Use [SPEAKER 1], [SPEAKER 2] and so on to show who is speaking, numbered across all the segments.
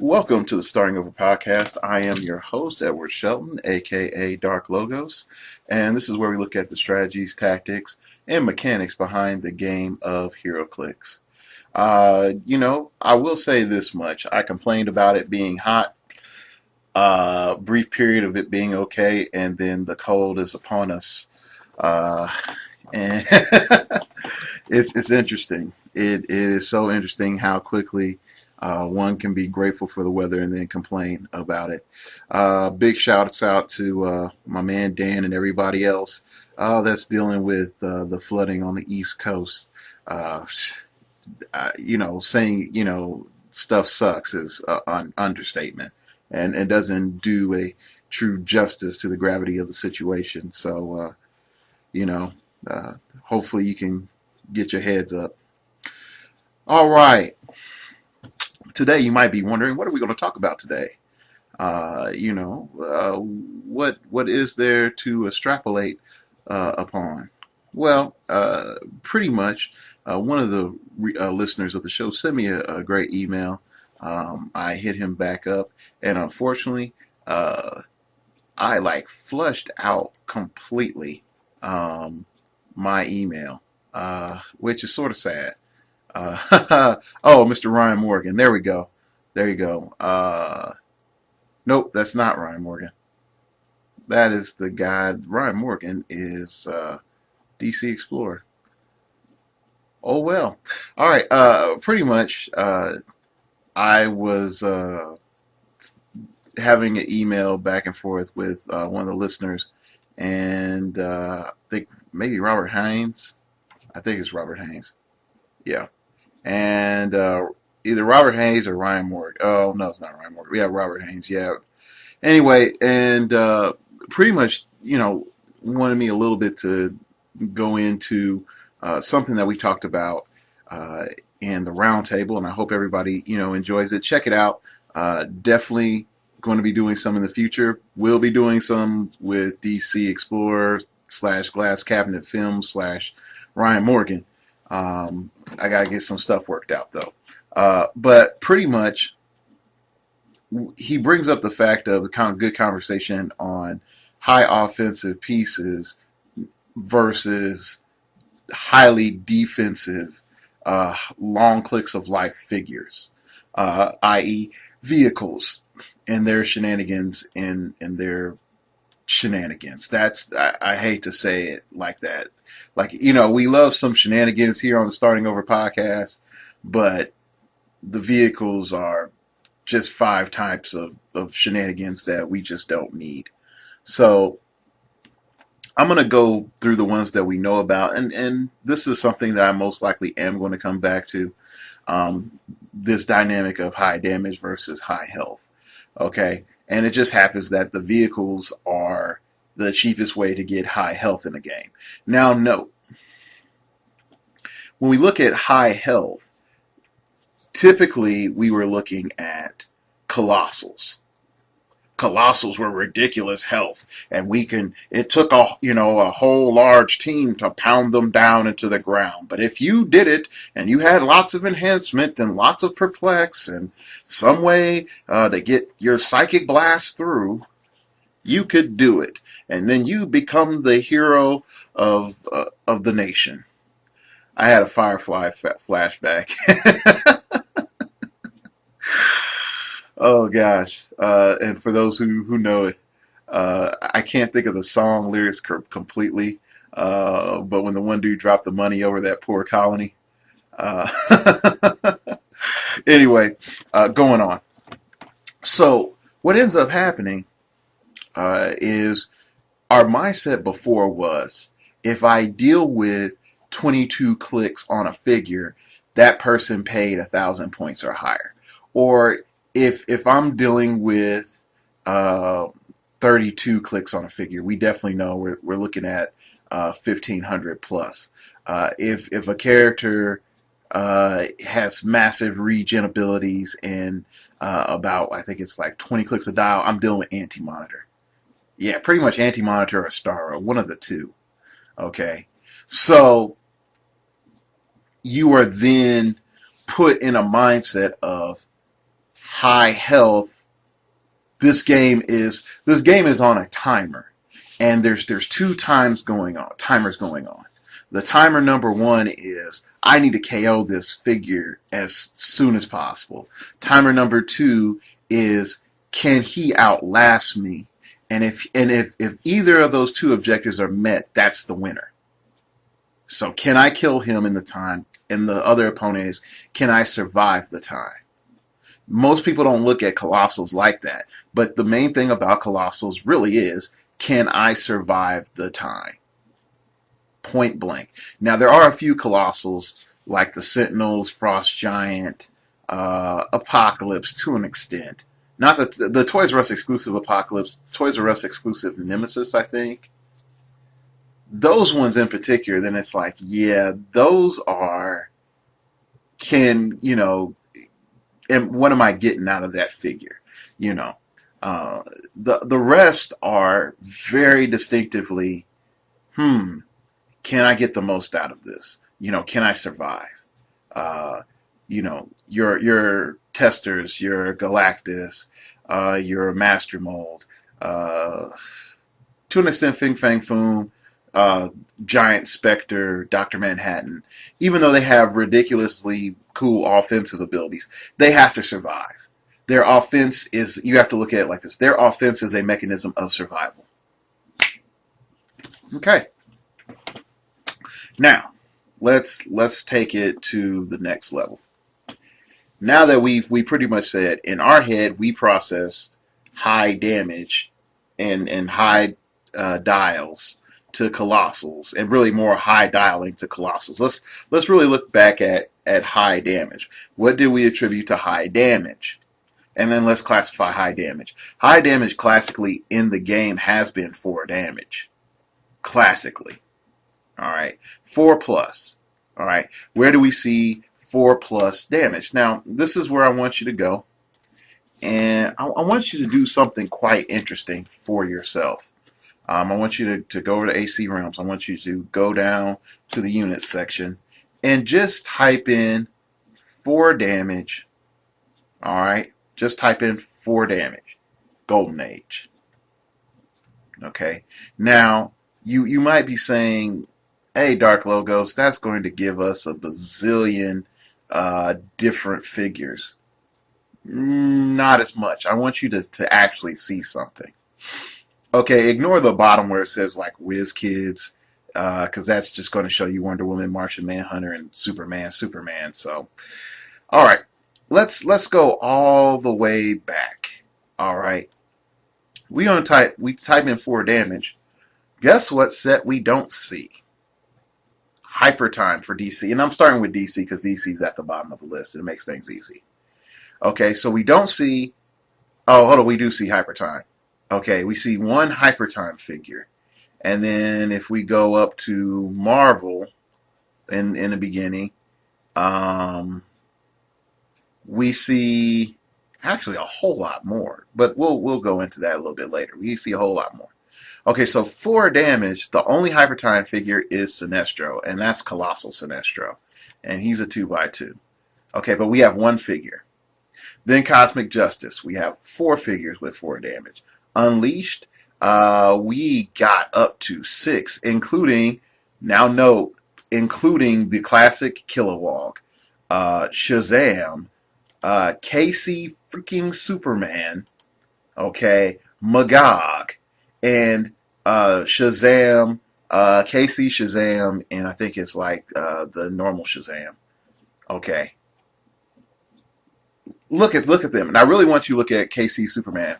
[SPEAKER 1] Welcome to the Starting Over podcast. I am your host, Edward Shelton, aka Dark Logos, and this is where we look at the strategies, tactics, and mechanics behind the game of Hero Clicks. I will say this much. I complained about it being hot, brief period of it being okay, and then the cold is upon us. And it's interesting. It is so interesting how quickly one can be grateful for the weather and then complain about it. Big shouts out to my man Dan and everybody else that's dealing with the flooding on the East Coast. Uh, saying stuff sucks is an understatement, and doesn't do a true justice to the gravity of the situation. So you know, hopefully you can get your heads up. All right. Today you might be wondering, what are we going to talk about today? What is there to extrapolate upon? Well, pretty much. One of the listeners of the show sent me a great email. I hit him back up, and unfortunately, I like flushed out completely my email, which is sort of sad. Oh, Mr. Ryan Morgan. There we go. There you go. Nope, that's not Ryan Morgan. That is the guy. Ryan Morgan is DC Explorer. Oh well. All right. Pretty much. I was having an email back and forth with one of the listeners, and I think maybe Robert Haynes. I think it's Robert Haynes. Yeah. And either Robert Haynes or Ryan Morgan. Oh no, it's not Ryan Morgan. Yeah, Robert Haynes. Yeah. Anyway, and pretty much, wanted me a little bit to go into something that we talked about uh, in the roundtable, and I hope everybody enjoys it. Check it out. Definitely going to be doing some in the future. We'll be doing some with DC Explorer / Glass Cabinet Film / Ryan Morgan. I got to get some stuff worked out though. But pretty much, he brings up the fact of the kind of good conversation on high offensive pieces versus highly defensive long clicks of life figures, i.e., vehicles and their shenanigans and their shenanigans. I hate to say it like that. Like, we love some shenanigans here on the Starting Over podcast, but the vehicles are just five types of shenanigans that we just don't need. So I'm going to go through the ones that we know about, and this is something that I most likely am going to come back to, this dynamic of high damage versus high health. Okay, and it just happens that the vehicles are the cheapest way to get high health in a game. Now, note, when we look at high health, typically we were looking at colossals. Colossals were ridiculous health, and it took a whole large team to pound them down into the ground. But if you did it and you had lots of enhancement and lots of perplex and some way to get your psychic blast through, you could do it, and then you become the hero of the nation. I had a Firefly flashback. Oh gosh! And for those who know it, I can't think of the song lyrics completely. But when the one dude dropped the money over that poor colony. Uh, anyway, going on. So what ends up happening is our mindset before was, if I deal with 22 clicks on a figure, that person paid 1,000 points or higher. Or if I'm dealing with 32 clicks on a figure, we definitely know we're looking at 1,500 plus. If a character has massive regen abilities and about, I think it's like 20 clicks a dial, I'm dealing with anti-monitor. Yeah, pretty much anti-monitor or Starro, one of the two. Okay, so you are then put in a mindset of high health, this game is on a timer, and there's two timers going on. The timer number one is I need to KO this figure as soon as possible. Timer number two is can he outlast me? And if either of those two objectives are met, that's the winner. So can I kill him in the time? And the other opponent is can I survive the time? Most people don't look at colossals like that, but the main thing about colossals really is can I survive the time? Point blank. Now there are a few colossals like the Sentinels, Frost Giant, Apocalypse to an extent. Not the Toys R Us exclusive Apocalypse, Toys R Us exclusive Nemesis, I think. Those ones in particular, then it's like, yeah, those are can and what am I getting out of that figure? You know, the rest are very distinctively, can I get the most out of this? Can I survive? Your testers, your Galactus, your Master Mold, to an extent, Fing Fang Foom, Giant Spectre, Dr. Manhattan, even though they have ridiculously cool offensive abilities, they have to survive. Their offense is, you have to look at it like this, their offense is a mechanism of survival. Okay. Now, let's take it to the next level. Now that we pretty much said in our head we processed high damage and high dials to colossals, and really more high dialing to colossals. Let's really look back at high damage. What did we attribute to high damage? And then let's classify high damage. High damage classically in the game has been 4 damage. Classically. Alright. 4 plus. Alright. Where do we see 4 plus damage? Now, this is where I want you to go. And I want you to do something quite interesting for yourself. I want you to go over to AC Realms. I want you to go down to the units section and just type in 4 damage. Alright. Just type in 4 damage. Golden Age. Okay. Now, you might be saying, hey, Dark Logos, that's going to give us a bazillion different figures. Not as much. I want you to actually see something. Okay, ignore the bottom where it says like Whiz Kids, because that's just going to show you Wonder Woman, Martian Manhunter, and Superman. So, all right, let's go all the way back. All right, we type in 4 damage. Guess what set we don't see? Hyper Time for DC, and I'm starting with DC because DC's at the bottom of the list, and it makes things easy. Okay, so we don't see. Oh, hold on, we do see Hyper Time. Okay, we see 1 Hyper Time figure. And then if we go up to Marvel in the beginning, we see actually a whole lot more. But we'll go into that a little bit later. We see a whole lot more. Okay, so 4 damage, the only Hyper Time figure is Sinestro, and that's Colossal Sinestro. And he's a 2x2. Okay, but we have 1 figure. Then Cosmic Justice, we have 4 figures with 4 damage. Unleashed, we got up to 6, including, now note, including the classic Kilowog, Shazam, Casey freaking Superman, okay, Magog, and Shazam, Casey Shazam, and I think it's like the normal Shazam. Okay. Look at them. And I really want you to look at KC Superman.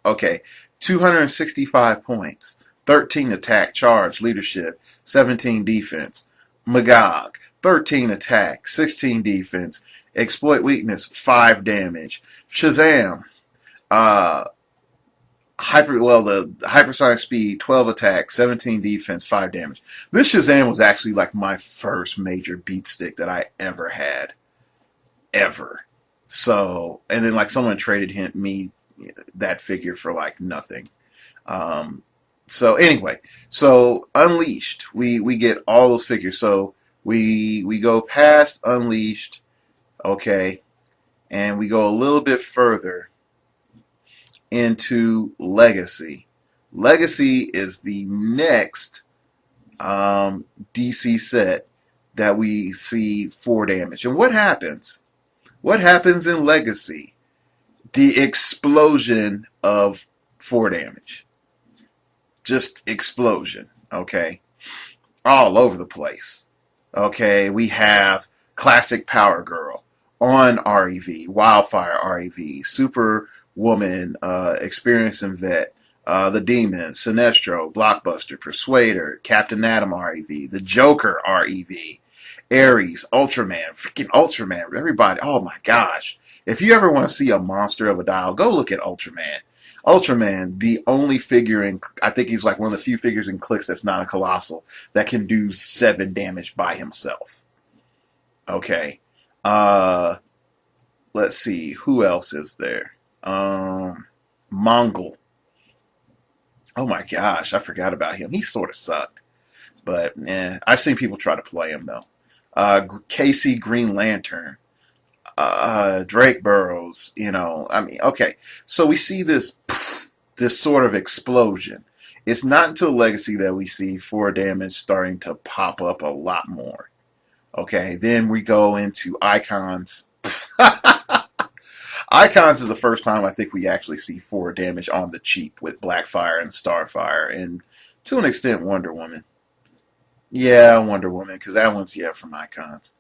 [SPEAKER 1] Okay, 265 points, 13 attack, charge, leadership, 17 defense. Magog, 13 attack, 16 defense, exploit weakness, 5 damage. Shazam, the hypersonic speed, 12 attack, 17 defense, 5 damage. This Shazam was actually like my first major beat stick that I ever had. Ever. So, and then like someone traded me that figure for like nothing. So anyway, so Unleashed, we get all those figures. So we go past Unleashed, okay, and we go a little bit further into Legacy. Legacy is the next DC set that we see 4 damage. And what happens? What happens in Legacy? The explosion of 4 damage. Just explosion, okay? All over the place. Okay, we have Classic Power Girl on REV, Wildfire REV, Superwoman, Experiencing Vet, the Demon, Sinestro, Blockbuster, Persuader, Captain Atom REV, the Joker REV, Ares, Ultraman, freaking Ultraman, everybody. Oh my gosh. If you ever want to see a monster of a dial, go look at Ultraman. Ultraman, the only figure in, I think he's like one of the few figures in Clix that's not a colossal that can do 7 damage by himself. Okay. Let's see. Who else is there? Mongol. Oh my gosh, I forgot about him. He sort of sucked. But I've seen people try to play him though. Casey Green Lantern. Drake Burrows, I mean, okay. So we see this sort of explosion. It's not until Legacy that we see 4 damage starting to pop up a lot more. Okay, then we go into Icons. Icons is the first time I think we actually see 4 damage on the cheap with Blackfire and Starfire, and to an extent Wonder Woman. Yeah, Wonder Woman, because that one's from Icons.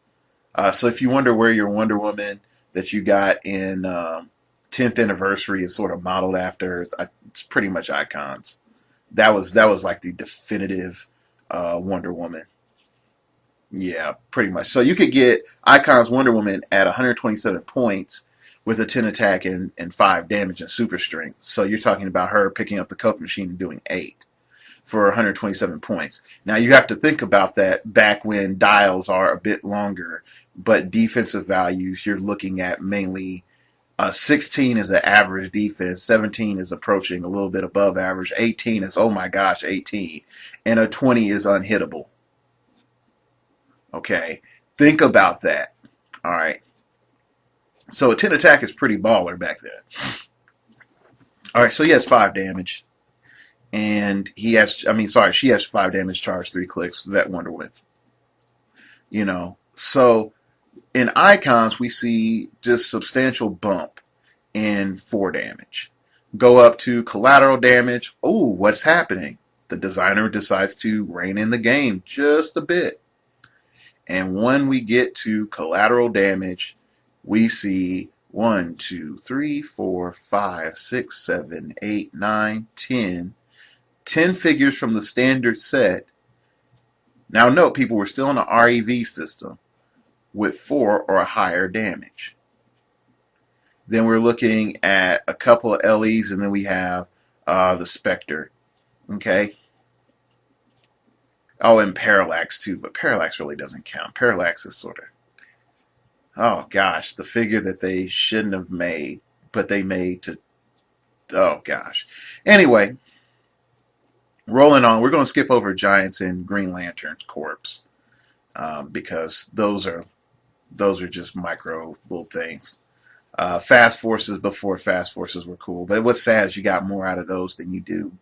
[SPEAKER 1] So if you wonder where your Wonder Woman that you got in 10th anniversary is sort of modeled after, it's pretty much Icons. That was like the definitive Wonder Woman. Yeah, pretty much. So you could get Icons Wonder Woman at 127 points with a 10 attack and 5 damage and super strength. So you're talking about her picking up the Coke machine and doing 8 for 127 points. Now you have to think about that back when dials are a bit longer, but defensive values you're looking at mainly 16 is an average defense, 17 is approaching a little bit above average, 18 is, oh my gosh, 18, and a 20 is unhittable. Okay, think about that. All right. So a 10 attack is pretty baller back then. All right, so he has 5 damage. And she has 5 damage, charge 3 clicks, that Wonder Width. So in Icons, we see just substantial bump in 4 damage. Go up to collateral damage. Oh, what's happening? The designer decides to rein in the game just a bit. And when we get to collateral damage, we see 1, 2, 3, 4, 5, 6, 7, 8, 9, 10. 10 figures from the standard set. Now note, people, we're still in the REV system with 4 or higher damage. Then we're looking at a couple of LEs, and then we have the Spectre. Okay. Oh, and Parallax too, but Parallax really doesn't count. Parallax is sort of, oh gosh, the figure that they shouldn't have made, but they made to, oh gosh. Anyway, rolling on, we're going to skip over Giants and Green Lantern Corps because those are just micro little things. Fast Forces before Fast Forces were cool, but what's sad is you got more out of those than you do.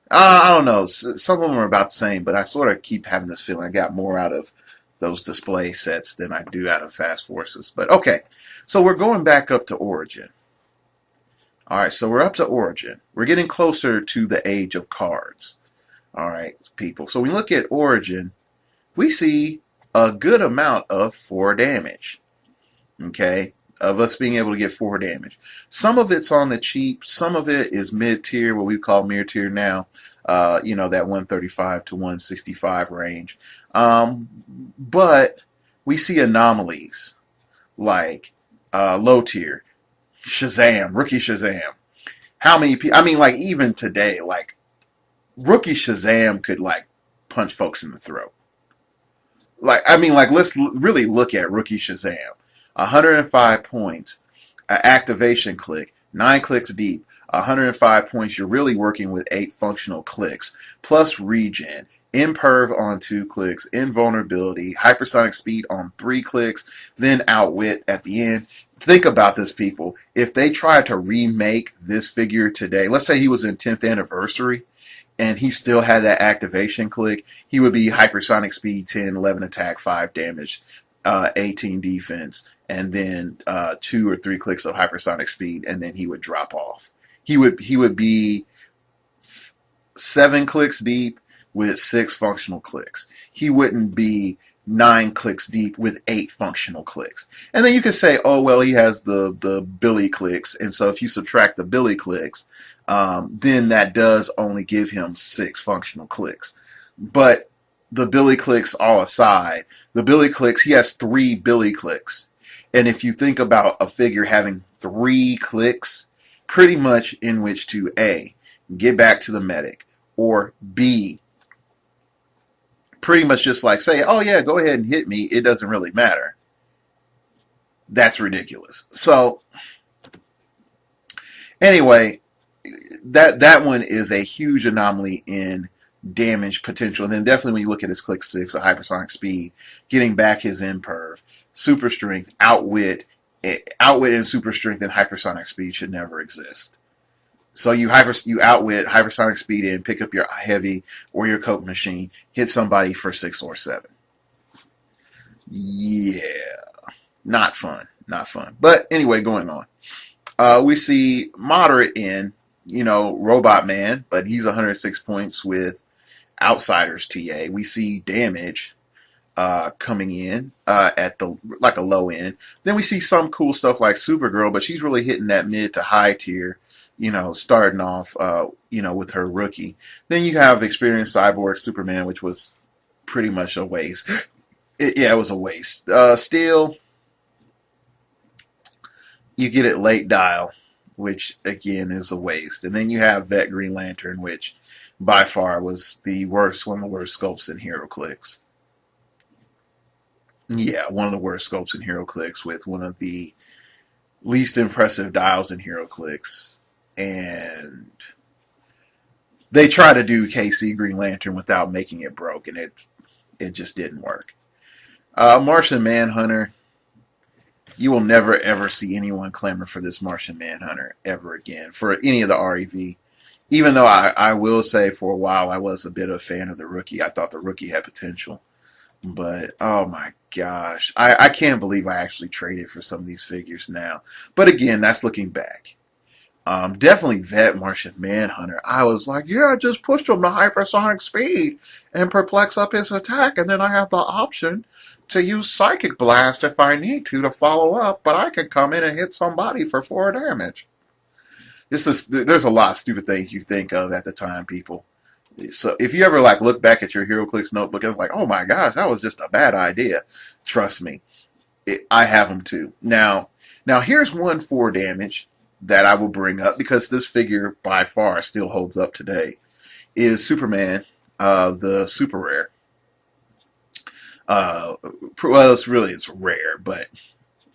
[SPEAKER 1] I don't know. Some of them are about the same, but I sort of keep having this feeling I got more out of those display sets than I do out of Fast Forces. But okay, so we're going back up to Origin. All right, so we're up to Origin. We're getting closer to the age of cards. All right, people. So we look at Origin, we see a good amount of 4 damage. Okay, of us being able to get 4 damage. Some of it's on the cheap. Some of it is mid-tier, what we call mid-tier now. That 135 to 165 range. But we see anomalies like low tier. Shazam, Rookie Shazam. How many people, even today, Rookie Shazam could, punch folks in the throat. Let's really look at Rookie Shazam. 105 points, activation click, 9 clicks deep, 105 points. You're really working with 8 functional clicks, plus regen, imperv on 2 clicks, invulnerability, hypersonic speed on 3 clicks, then outwit at the end. Think about this, people. If they tried to remake this figure today, let's say he was in 10th anniversary, and he still had that activation click, he would be hypersonic speed 10, 11 attack, 5 damage, 18 defense, and then 2 or 3 clicks of hypersonic speed, and then he would drop off. He would be 7 clicks deep with 6 functional clicks. He wouldn't be 9 clicks deep with 8 functional clicks. And then you could say, oh, well, he has the Billy clicks. And so if you subtract the Billy clicks, then that does only give him 6 functional clicks. But the Billy clicks all aside, the Billy clicks, he has 3 Billy clicks. And if you think about a figure having 3 clicks, pretty much in which to A, get back to the medic, or B, pretty much just like say, oh yeah, go ahead and hit me, it doesn't really matter. That's ridiculous. So anyway, that one is a huge anomaly in damage potential. And then definitely when you look at his click 6, a hypersonic speed, getting back his imperv, super strength, outwit and super strength and hypersonic speed should never exist. So you outwit, hypersonic speed in, pick up your heavy or your coke machine, hit somebody for 6 or 7. Yeah, not fun, not fun. But anyway, going on. We see moderate in, Robot Man, but he's 106 points with Outsiders TA. We see damage coming in at the like a low end. Then we see some cool stuff like Supergirl, but she's really hitting that mid to high tier, starting off with her rookie. Then you have experienced Cyborg Superman, which was pretty much a waste. It was a waste. Steel, you get it late dial, which again is a waste. And then you have Vet Green Lantern, which by far was one of the worst sculpts in HeroClix. Yeah, one of the worst sculpts in HeroClix with one of the least impressive dials in HeroClix. And they try to do KC Green Lantern without making it broke, and it just didn't work. Martian Manhunter, you will never ever see anyone clamor for this Martian Manhunter ever again for any of the REV. Even though I will say for a while I was a bit of a fan of the rookie. I thought the rookie had potential. But, oh my gosh. I can't believe I actually traded for some of these figures now. But again, that's looking back. Definitely Vet Martian Manhunter. I was like, yeah, just push him to hypersonic speed and perplex up his attack. And then I have the option to use Psychic Blast if I need to follow up. But I can come in and hit somebody for 4 damage. There's a lot of stupid things you think of at the time, people. So if you ever look back at your HeroClix notebook, it's like, oh my gosh, that was just a bad idea. Trust me, I have them too. Now here's one 4 damage that I will bring up because this figure by far still holds up today. Is Superman, the super rare. Well, it's rare, but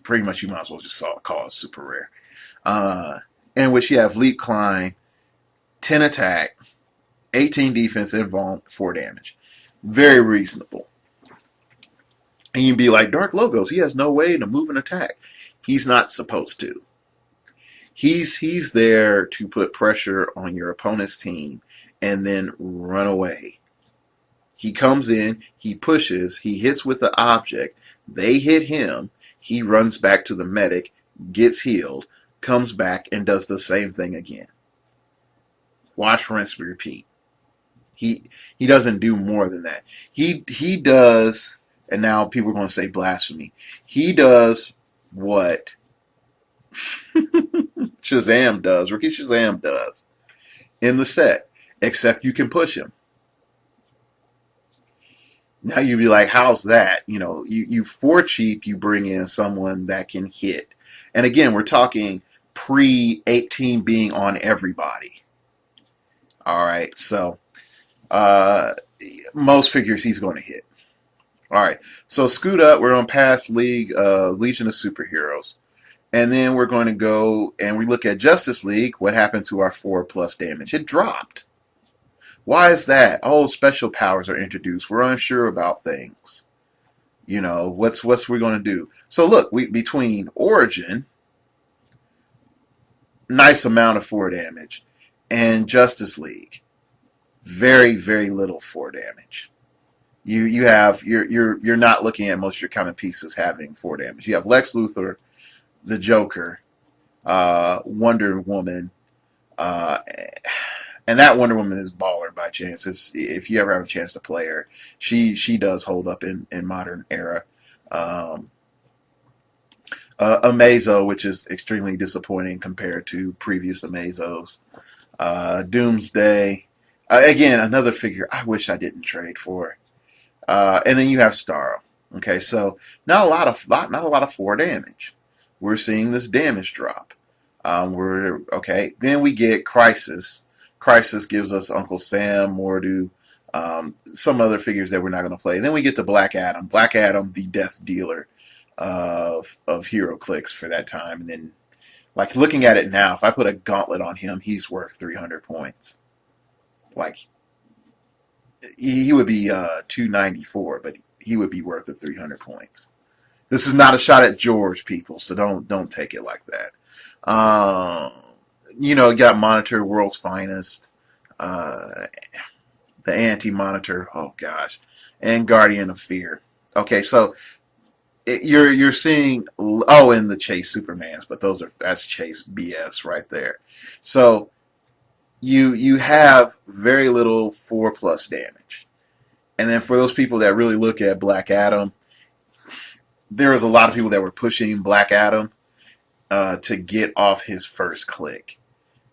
[SPEAKER 1] pretty much you might as well just call it super rare. In which you have leap, climb, 10 attack, 18 defense, and 4 damage. Very reasonable. And you'd be like, Dark Logos, he has no way to move an attack. He's not supposed to. He's there to put pressure on your opponent's team and then run away. He comes in, he pushes, he hits with the object, they hit him, he runs back to the medic, gets healed, comes back, and does the same thing again. Watch, rinse, repeat. He doesn't do more than that. He does, and now people are going to say blasphemy. He does what Shazam does, Rookie Shazam does in the set, except you can push him. Now you'd be like, how's that? You for cheap, you bring in someone that can hit. And again, we're talking pre-18 being on everybody. All right, so most figures he's going to hit. All right, so scoot up. We're on past Legion of Superheroes. And then we're going to go and we look at Justice League. What happened to our 4+ damage? It dropped. Why is that? Oh, special powers are introduced. We're unsure about things. You know, what's we going to do? So look, we between Origin, nice amount of 4 damage, and Justice League, very very little 4 damage. You have you're not looking at most of your common pieces having 4 damage. You have Lex Luthor, the Joker, Wonder Woman, uh, and that Wonder Woman is baller by chance. If you ever have a chance to play her, she does hold up in modern era. Um, Amazo, which is extremely disappointing compared to previous Amazos. Doomsday, again another figure I wish I didn't trade for. And then you have Starro. Okay, so not a lot of 4 damage. We're seeing this damage drop. We're okay. Then we get Crisis. Crisis gives us Uncle Sam, Mordu, some other figures that we're not going to play. Then we get to Black Adam. Black Adam, the death dealer of Hero Clicks for that time. And then, like looking at it now, if I put a gauntlet on him, he's worth 300 points. Like he would be 294, but he would be worth the 300 points. This is not a shot at George, people, so don't take it like that. You know, you got Monitor, World's Finest, uh, the Anti-Monitor, oh gosh, and Guardian of Fear. Okay, so you're seeing, oh, and the Chase Supermans, but that's Chase BS right there. So you have very little 4+ damage. And then for those people that really look at Black Adam, there was a lot of people that were pushing Black Adam to get off his first click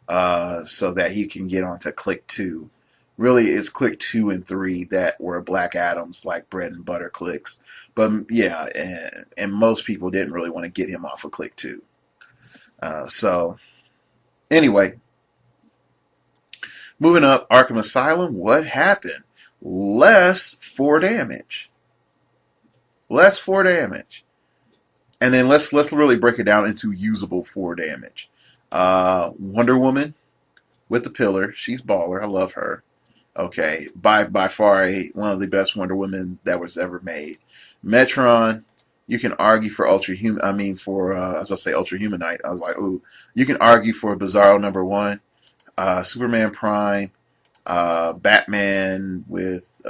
[SPEAKER 1] so that he can get onto click 2. Really, it's click 2 and 3 that were Black Adam's like bread and butter clicks. But yeah, and most people didn't really want to get him off of click 2. So anyway, moving up, Arkham Asylum, what happened? Less 4 damage. Less 4 damage. And then let's really break it down into usable 4 damage. Wonder Woman with the pillar. She's baller. I love her. Okay, by far one of the best Wonder Women that was ever made. Metron, you can argue for Ultrahuman. I mean, for I was about to say Ultrahumanite. I was like, ooh, you can argue for Bizarro #1. Superman Prime, Batman with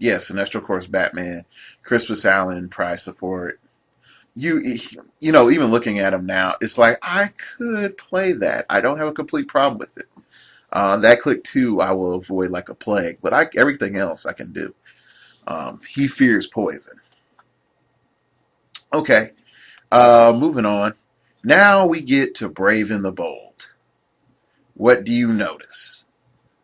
[SPEAKER 1] Sinestro Corps Batman, Crispus Allen prize support. You know, even looking at him now, it's like I could play that. I don't have a complete problem with it. That click 2 I will avoid like a plague, but everything else I can do. He fears poison. Okay, moving on. Now we get to Brave and the Bold. What do you notice?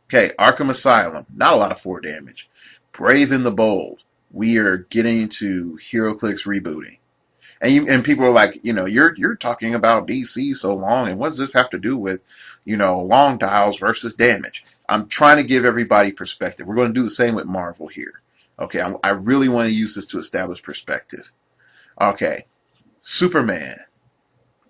[SPEAKER 1] Okay, Arkham Asylum, not a lot of 4 damage. Brave and the Bold, we are getting to HeroClix rebooting. And people are like, you know, you're talking about DC so long, and what does this have to do with, you know, long dials versus damage? I'm trying to give everybody perspective. We're going to do the same with Marvel here. Okay, I really want to use this to establish perspective. Okay, Superman,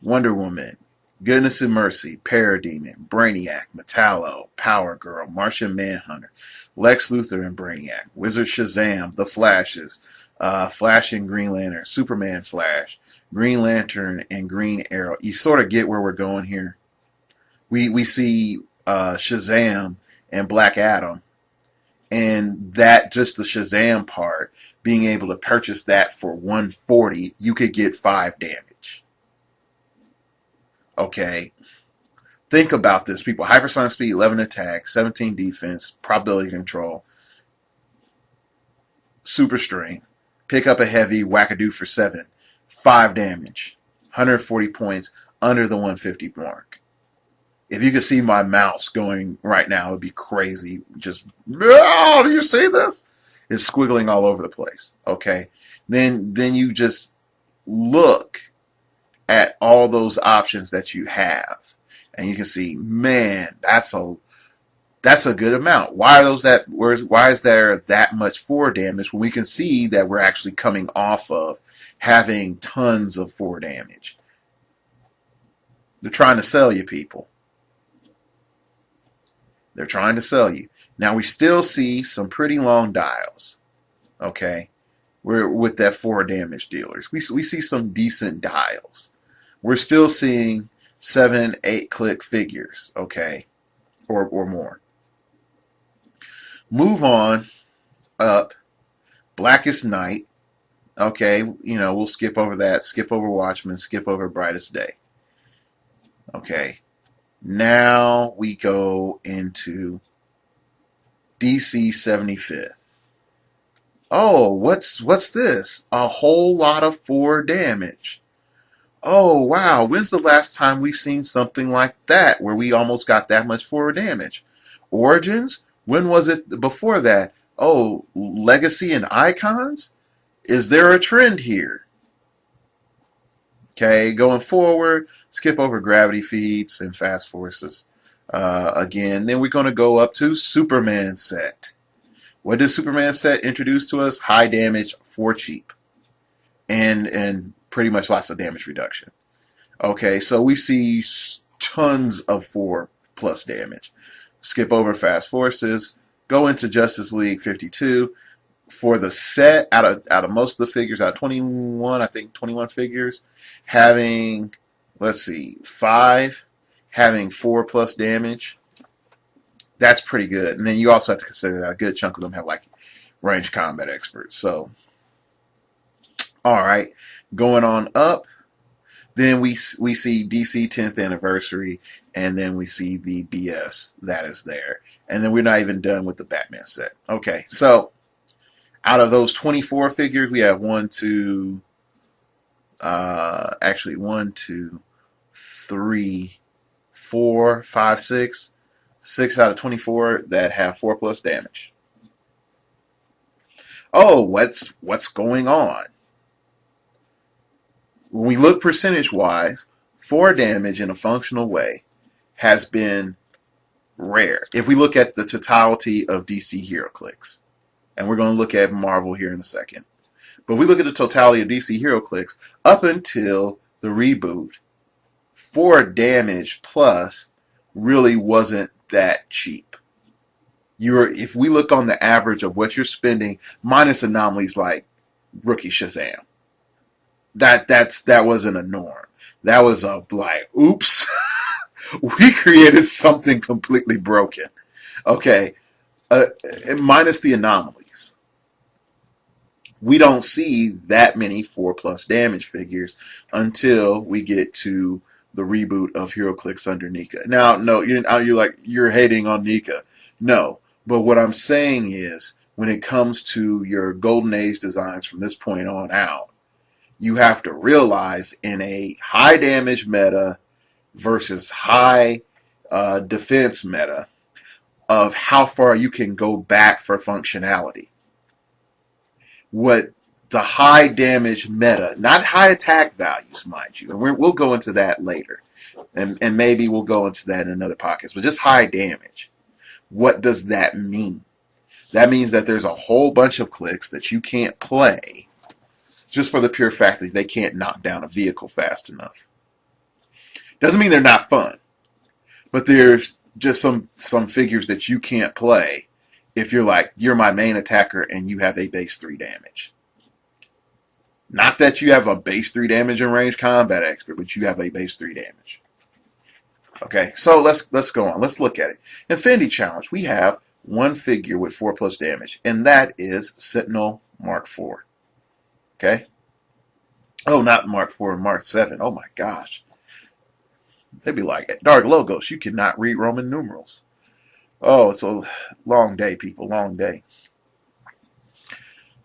[SPEAKER 1] Wonder Woman, Goodness and Mercy, Parademon, Brainiac, Metallo, Power Girl, Martian Manhunter, Lex Luthor and Brainiac, Wizard Shazam, The Flashes, Flash and Green Lantern, Superman Flash, Green Lantern and Green Arrow. You sort of get where we're going here. We see Shazam and Black Adam, and that just the Shazam part, being able to purchase that for 140, you could get 5 damage. Okay, think about this, people. Hypersonic speed, 11 attack, 17 defense, probability control, super strength. Pick up a heavy, wackadoo for 7, 5 damage, 140 points, under the 150 mark. If you could see my mouse going right now, it would be crazy. Just, oh, do you see this? It's squiggling all over the place. Okay, then you just look at all those options that you have, and you can see, man, that's a good amount. Why is there that much 4 damage when we can see that we're actually coming off of having tons of 4 damage? They're trying to sell you, people. They're trying to sell you. Now we still see some pretty long dials. Okay, we're with that 4 damage dealers. We see some decent dials. We're still seeing 7, 8 click figures. Okay, or more. Move on up. Blackest Night. Okay, we'll skip over that. Skip over Watchmen. Skip over Brightest Day. Okay, now we go into DC 75th. Oh, what's this? A whole lot of 4 damage. Oh, wow. When's the last time we've seen something like that where we almost got that much 4 damage? Origins? When was it before that? Oh, Legacy and Icons? Is there a trend here? Okay, going forward, skip over Gravity Feeds and Fast Forces. Again, then we're going to go up to Superman set. What does Superman set introduce to us? High damage for cheap. And pretty much lots of damage reduction. Okay, so we see tons of 4 plus damage. Skip over Fast Forces. Go into Justice League 52. For the set, out of most of the figures, out of 21, I think 21 figures, having, let's see, 5, having 4 plus damage, that's pretty good. And then you also have to consider that a good chunk of them have like ranged combat experts. So, all right, going on up, then we see DC 10th anniversary, and then we see the BS that is there, and then we're not even done with the Batman set. Okay, so out of those 24 figures, we have 1, 2, 3, 4, 5, 6. 6 out of 24 that have 4 plus damage. Oh, what's going on? When we look percentage-wise, 4 damage in a functional way has been rare. If we look at the totality of DC HeroClix, and we're going to look at Marvel here in a second. But if we look at the totality of DC HeroClix, up until the reboot, 4 damage plus really wasn't that cheap. If we look on the average of what you're spending, minus anomalies like Rookie Shazam, that wasn't a norm. That was a like, oops, we created something completely broken. Okay, minus the anomalies, we don't see that many 4 plus damage figures until we get to the reboot of HeroClix under Nika. Now, no, you're hating on Nika. No, but what I'm saying is, when it comes to your Golden Age designs from this point on out, you have to realize in a high damage meta versus high defense meta of how far you can go back for functionality. What the high damage meta, not high attack values, mind you, and we'll go into that later, and maybe we'll go into that in another podcast, but just high damage. What does that mean? That means that there's a whole bunch of clicks that you can't play just for the pure fact that they can't knock down a vehicle fast enough. Doesn't mean they're not fun, but there's just some figures that you can't play if you're my main attacker and you have a base 3 damage. Not that you have a base 3 damage in range combat expert, but you have a base 3 damage. Okay, so let's go on. Let's look at it. Infinity Challenge, we have 1 figure with 4 plus damage, and that is Sentinel Mark IV. Okay? Oh, not Mark IV, Mark 7. Oh my gosh. They'd be like, Dark Logos, you cannot read Roman numerals. Oh, it's a long day, people, long day.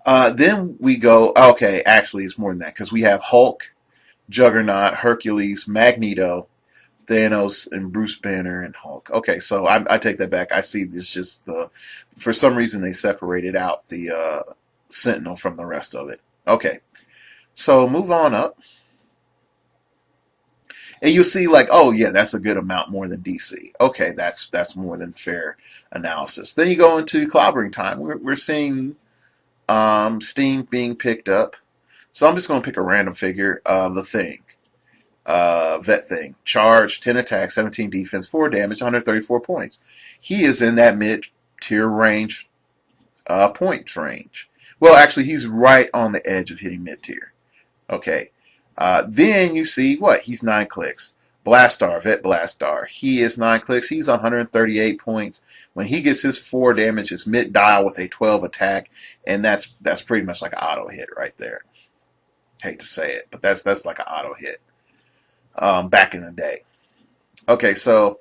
[SPEAKER 1] Then we go, okay, actually it's more than that, because we have Hulk, Juggernaut, Hercules, Magneto, Thanos, and Bruce Banner, and Hulk. Okay, so I take that back. I see this just for some reason they separated out the Sentinel from the rest of it. Okay, so move on up. And you'll see like, oh yeah, that's a good amount more than DC. Okay, that's more than fair analysis. Then you go into clobbering time. We're seeing Steam being picked up. So I'm just going to pick a random figure. The Thing. vet thing. Charge, 10 attack, 17 defense, 4 damage, 134 points. He is in that mid-tier range, points range. Well, actually, he's right on the edge of hitting mid-tier. Okay. Then you see what? He's 9 clicks. Blastar, Vet Blastar. He is 9 clicks. He's 138 points. When he gets his 4 damage, it's mid-dial with a 12 attack, and that's pretty much like an auto hit right there. Hate to say it, but that's like an auto hit. Back in the day. Okay, so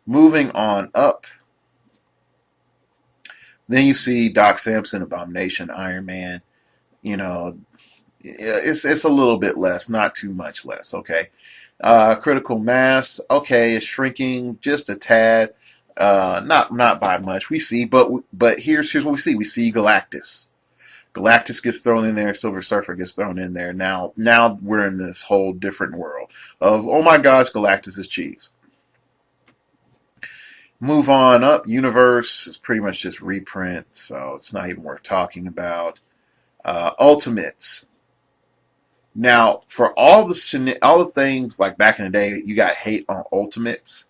[SPEAKER 1] moving on up. Then you see Doc Samson, Abomination, Iron Man. You know, it's a little bit less, not too much less. Okay, critical mass. Okay, it's shrinking just a tad. Not by much. We see, but here's what we see. We see Galactus. Galactus gets thrown in there. Silver Surfer gets thrown in there. Now we're in this whole different world of, oh my gosh, Galactus is cheese. Move on up. Universe is pretty much just reprint, so it's not even worth talking about. Ultimates. Now, for all the things like back in the day, you got hate on Ultimates.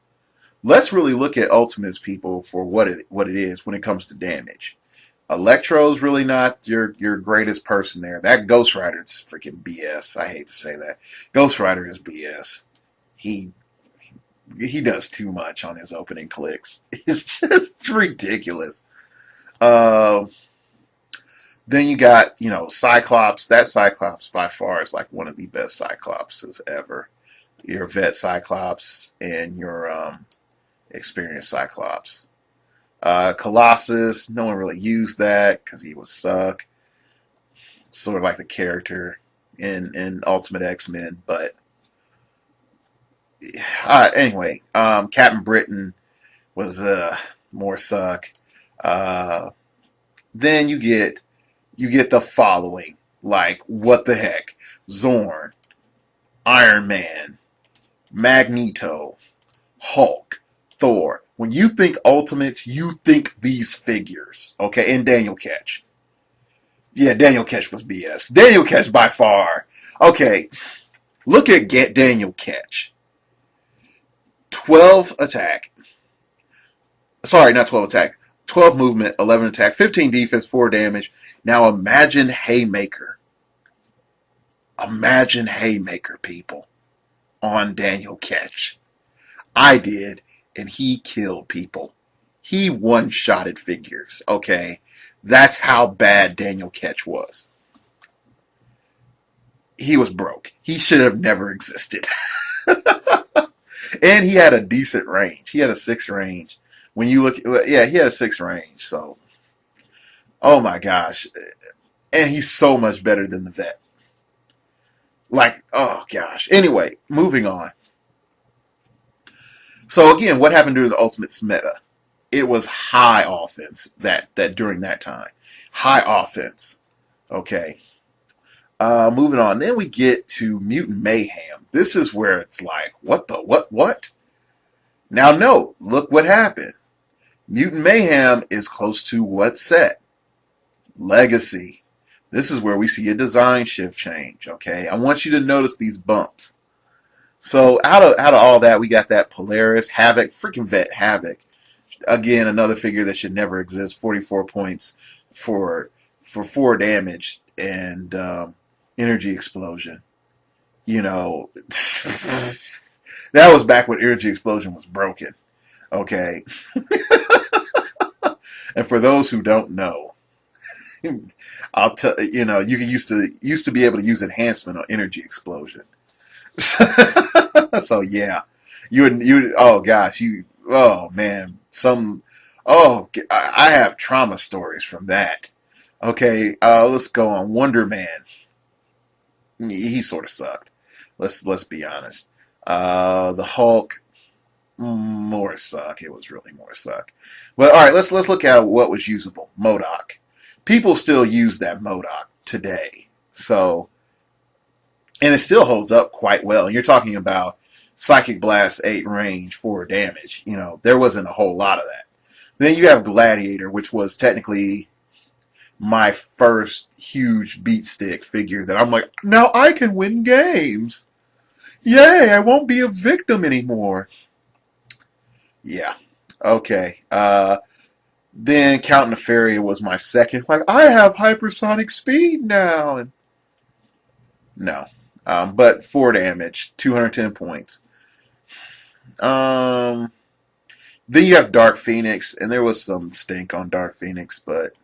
[SPEAKER 1] Let's really look at Ultimates, people, for what it is when it comes to damage. Electro's really not your greatest person there. That Ghost Rider is freaking BS. I hate to say that. Ghost Rider is BS. He does too much on his opening clicks. It's just ridiculous. Then you got, Cyclops. That Cyclops by far is like one of the best Cyclopses ever. Your vet Cyclops and your experienced Cyclops. Colossus, no one really used that because he was suck. Sort of like the character in Ultimate X-Men, but anyway, Captain Britain was more suck. Then you get the following, like what the heck: Zorn, Iron Man, Magneto, Hulk, Thor. When you think Ultimates, you think these figures, okay? And Daniel Ketch. Yeah, Daniel Ketch was BS. Daniel Ketch by far. Okay, look at Daniel Ketch. 12 attack. Sorry, not 12 attack. 12 movement, 11 attack, 15 defense, 4 damage. Now imagine Haymaker. Imagine Haymaker, people, on Daniel Ketch. I did, and he killed people. He one-shotted figures, okay? That's how bad Daniel Ketch was. He was broke. He should have never existed. And he had a decent range. He had a 6 range. When you look, yeah, he had a 6 range. So, oh my gosh. And he's so much better than the vet. Like, oh gosh. Anyway, moving on. So again, what happened during the Ultimates meta? It was high offense that during that time. High offense. Okay. Moving on. Then we get to Mutant Mayhem. This is where it's like, what? Now, no, look what happened. Mutant Mayhem is close to what set? Legacy. This is where we see a design shift change, okay? I want you to notice these bumps. So out of all that, we got that Polaris, Havoc, freaking vet Havoc. Again, another figure that should never exist. 44 points for 4 damage and energy explosion. That was back when energy explosion was broken. Okay. And for those who don't know, I'll tell you used to be able to use enhancement on energy explosion. So yeah, oh man, I have trauma stories from that. Okay, let's go on. Wonder Man, he sort of sucked. Let's be honest. The Hulk, more suck. It was really more suck. But all right, let's look at what was usable. MODOK. People still use that MODOK today. So, and it still holds up quite well. And you're talking about Psychic Blast 8 range, 4 damage. There wasn't a whole lot of that. Then you have Gladiator, which was technically my first huge beat stick figure that I'm like, now I can win games. Yay, I won't be a victim anymore. Yeah. Okay. Then Count Nefaria was my second. Like, I have hypersonic speed now. And no. But 4 damage, 210 points. Um, then you have Dark Phoenix, and there was some stink on Dark Phoenix, but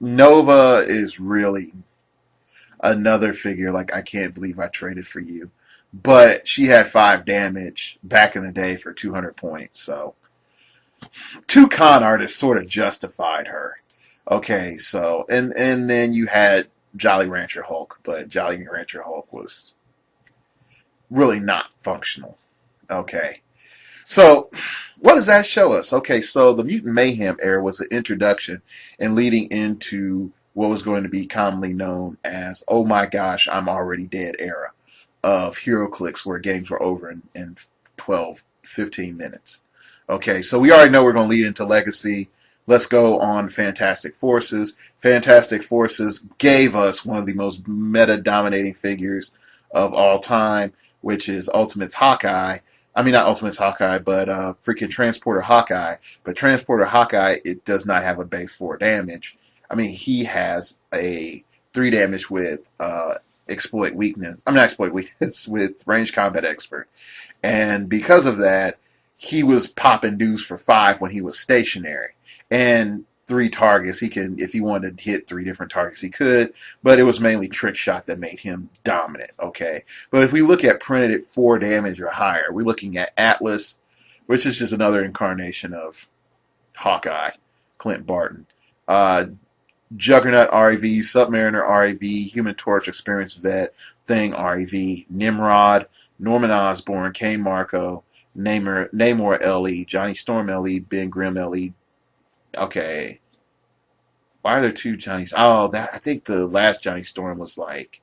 [SPEAKER 1] Nova is really another figure. Like, I can't believe I traded for you. But she had 5 damage back in the day for 200 points. So, two con artists sort of justified her. Okay, so and then you had Jolly Rancher Hulk, but Jolly Rancher Hulk was really not functional. Okay, so what does that show us? Okay, so the Mutant Mayhem era was an introduction and leading into what was going to be commonly known as "Oh my gosh, I'm already dead" era of HeroClix, where games were over in 12, 15 minutes. Okay, so we already know we're going to lead into Legacy. Let's go on Fantastic Forces. Fantastic Forces gave us one of the most meta-dominating figures of all time, which is Ultimate's Hawkeye. I mean, not Ultimate's Hawkeye, but freaking Transporter Hawkeye. But Transporter Hawkeye, it does not have a base 4 damage. I mean, he has a 3 damage with exploit weakness. I'm not exploit weakness with range combat expert. And because of that, he was popping dudes for 5 when he was stationary. And 3 targets, he can, if he wanted to hit 3 different targets, he could, but it was mainly trick shot that made him dominant, okay? But if we look at printed at 4 damage or higher, we're looking at Atlas, which is just another incarnation of Hawkeye, Clint Barton. Juggernaut REV, Submariner REV, Human Torch Experienced Vet, Thing REV, Nimrod, Norman Osborn, Kane Marco, Namor LE, Johnny Storm LE, Ben Grimm LE. Okay. Why are there 2 Johnnies? Oh, that I think the last Johnny Storm was like,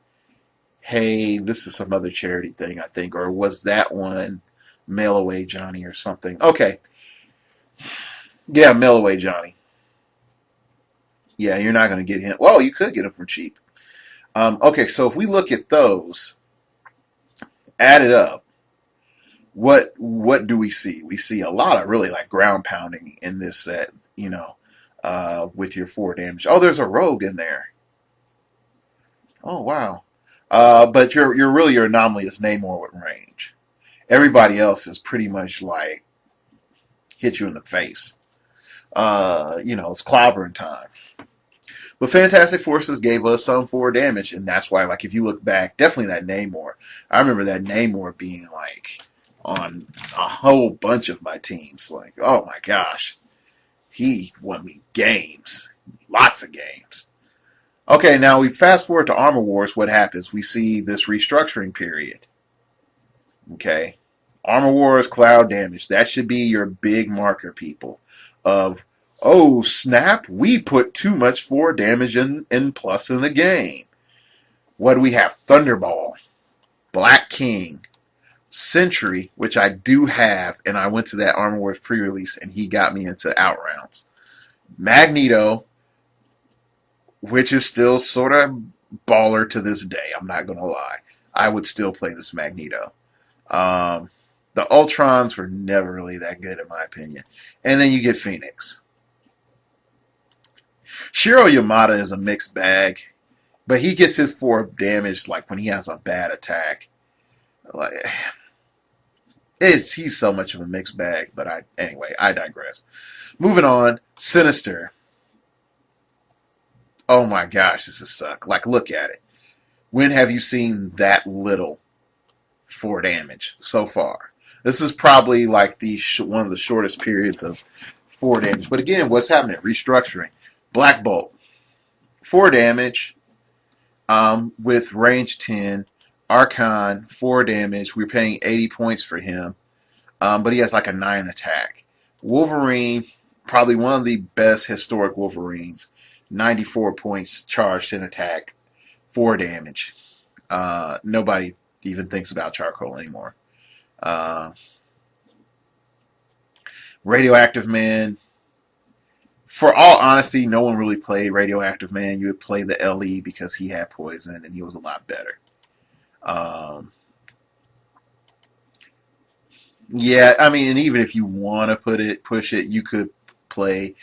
[SPEAKER 1] hey, this is some other charity thing, I think. Or was that one Mail Away Johnny or something? Okay. Yeah, Mail Away Johnny. Yeah, you're not going to get him. Well, you could get him for cheap. Okay, so if we look at those, add it up, what do we see? We see a lot of really like ground pounding in this set, with your 4 damage. Oh, there's a rogue in there. Oh wow. But your anomaly is Namor with range. Everybody else is pretty much like hit you in the face. It's clobbering time. But Fantastic Forces gave us some 4 damage, and that's why, like, if you look back, definitely that Namor. I remember that Namor being, like, on a whole bunch of my teams. Like, oh my gosh, he won me games. Lots of games. Okay, now we fast forward to Armor Wars. What happens? We see this restructuring period. Okay. Armor Wars, cloud damage. That should be your big marker, people, of oh snap, we put too much 4 damage in plus in the game. What do we have? Thunderball, Black King, Sentry, which I do have, and I went to that Armor Wars pre-release and he got me into outrounds. Magneto, which is still sort of baller to this day. I'm not gonna lie. I would still play this Magneto. Um, the Ultrons were never really that good in my opinion. And then you get Phoenix. Shiro Yamada is a mixed bag, but he gets his 4 damage like when he has a bad attack. Like he's so much of a mixed bag, but I digress. Moving on, Sinister. Oh my gosh, this is suck. Like look at it. When have you seen that little 4 damage so far? This is probably like one of the shortest periods of 4 damage. But again, what's happening? Restructuring. Black Bolt, 4 damage with range 10. Archon, 4 damage. We're paying 80 points for him, but he has like a 9 attack. Wolverine, probably one of the best historic Wolverines. 94 points charged in attack, 4 damage. Nobody even thinks about charcoal anymore. Radioactive Man. For all honesty, no one really played Radioactive Man. You would play the LE because he had poison and he was a lot better. Yeah, I mean, and even if you want to push it, you could play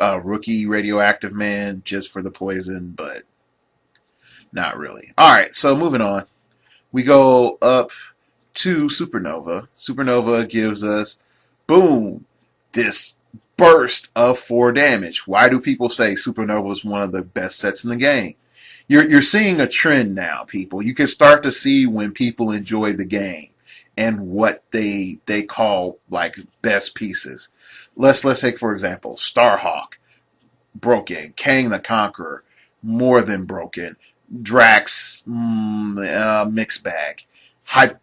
[SPEAKER 1] rookie radioactive man just for the poison, but not really. All right, so moving on, we go up to Supernova. Supernova gives us, boom, this burst of 4 damage. Why do people say Supernova is one of the best sets in the game? You're seeing a trend now, people. You can start to see when people enjoy the game and what they call like best pieces. Let's take for example Starhawk, broken. Kang the Conqueror, more than broken. Drax, mixed bag.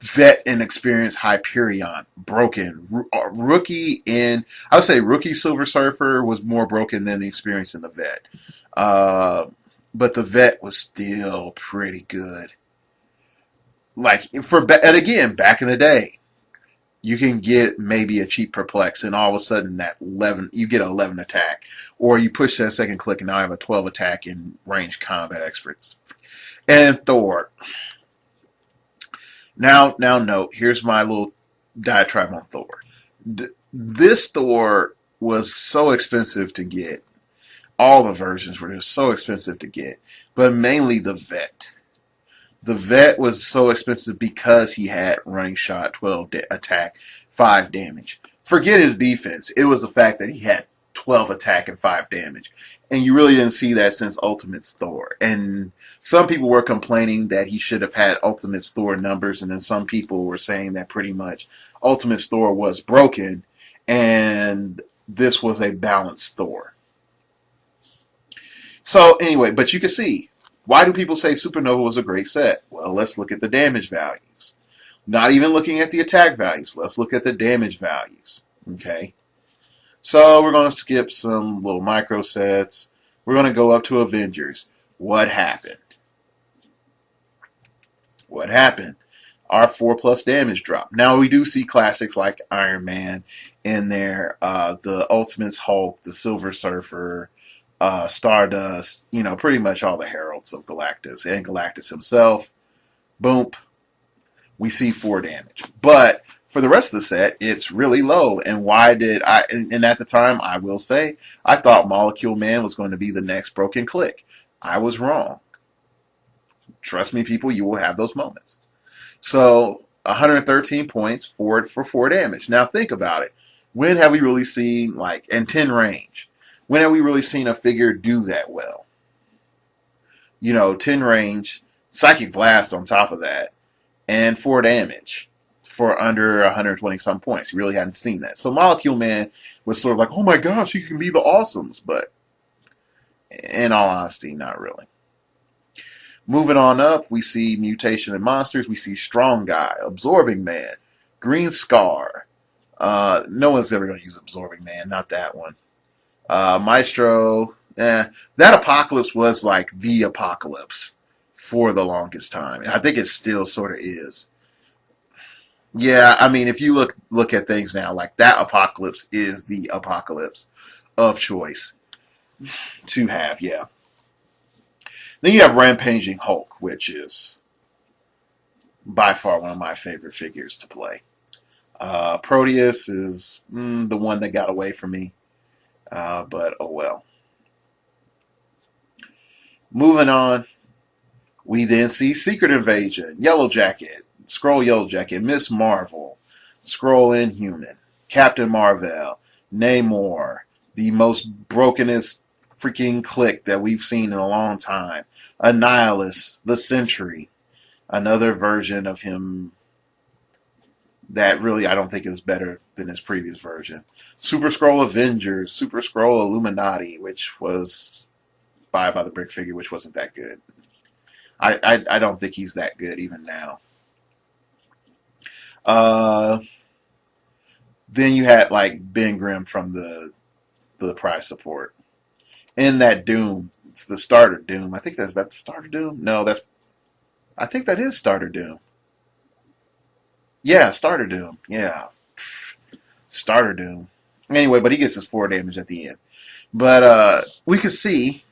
[SPEAKER 1] Vet and experienced Hyperion, broken. Rookie in, I would say rookie Silver Surfer was more broken than the experience in the vet. Uh, but the vet was still pretty good. Like and again, back in the day, you can get maybe a cheap perplex, and all of a sudden that 11, you get an 11 attack, or you push that second click, and now I have a 12 attack in range combat experts. And Thor. Now note, here's my little diatribe on Thor. This Thor was so expensive to get. All the versions were just so expensive to get, but mainly the vet. The vet was so expensive because he had running shot, 12 attack, 5 damage. Forget his defense. It was the fact that he had 12 attack and 5 damage. And you really didn't see that since Ultimate's Thor. And some people were complaining that he should have had Ultimate's Thor numbers, and then some people were saying that pretty much Ultimate's Thor was broken and this was a balanced Thor. So anyway, but you can see, why do people say Supernova was a great set? Well, let's look at the damage values. Not even looking at the attack values. Let's look at the damage values. Okay. So we're going to skip some little micro sets. We're going to go up to Avengers. What happened? What happened? Our 4+ damage drop. Now we do see classics like Iron Man in there, the Ultimates Hulk, the Silver Surfer, Stardust, pretty much all the heralds of Galactus and Galactus himself. Boom. We see 4 damage. But for the rest of the set, it's really low. And why did I, and at the time, I will say, I thought Molecule Man was going to be the next broken click. I was wrong. Trust me, people, you will have those moments. So 113 points for 4 damage. Now think about it. When have we really seen, like, and 10 range? When have we really seen a figure do that well? 10 range, Psychic Blast on top of that, and 4 damage for under 120 some points. You really hadn't seen that. So Molecule Man was sort of like, oh my gosh, he can be the awesomes, but in all honesty, not really. Moving on up, we see Mutation and Monsters. We see Strong Guy, Absorbing Man, Green Scar. No one's ever going to use Absorbing Man, not that one. Maestro, that Apocalypse was like the Apocalypse for the longest time. And I think it still sort of is. Yeah, I mean, if you look at things now, like that Apocalypse is the Apocalypse of choice to have, yeah. Then you have Rampaging Hulk, which is by far one of my favorite figures to play. Proteus is the one that got away from me, but oh well. Moving on, we then see Secret Invasion, Yellow Jacket, Skrull Yellow Jacket, Miss Marvel, Skrull Inhuman, Captain Marvel, Namor, the most brokenest freaking click that we've seen in a long time. Annihilus, the Sentry, another version of him that really I don't think is better than his previous version. Super Skrull Avengers, Super Skrull Illuminati, which was by the brick figure, which wasn't that good. I don't think he's that good even now. Then you had like Ben Grimm from the prize support. In that Doom, it's the starter Doom. I think that's the starter Doom. No, I think that is starter Doom. Yeah, starter Doom. Yeah, starter Doom. Anyway, but he gets his 4 damage at the end. But we can see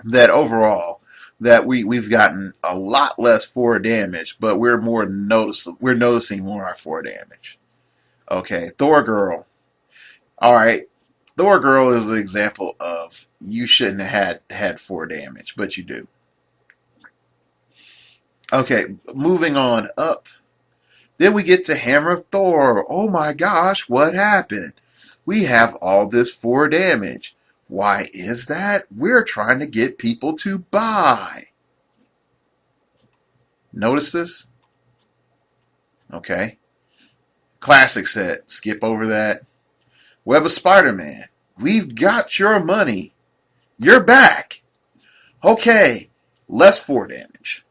[SPEAKER 1] that overall, that we've gotten a lot less 4 damage, but we're noticing more our 4 damage. Okay, Thor Girl. All right, Thor Girl is an example of you shouldn't have had 4 damage, but you do. Okay, moving on up. Then we get to Hammer of Thor. Oh my gosh, what happened? We have all this 4 damage. Why is that? We're trying to get people to buy. Notice this? Okay. Classic set. Skip over that. Web of Spider-Man. We've got your money. You're back. Okay. Less 4 damage.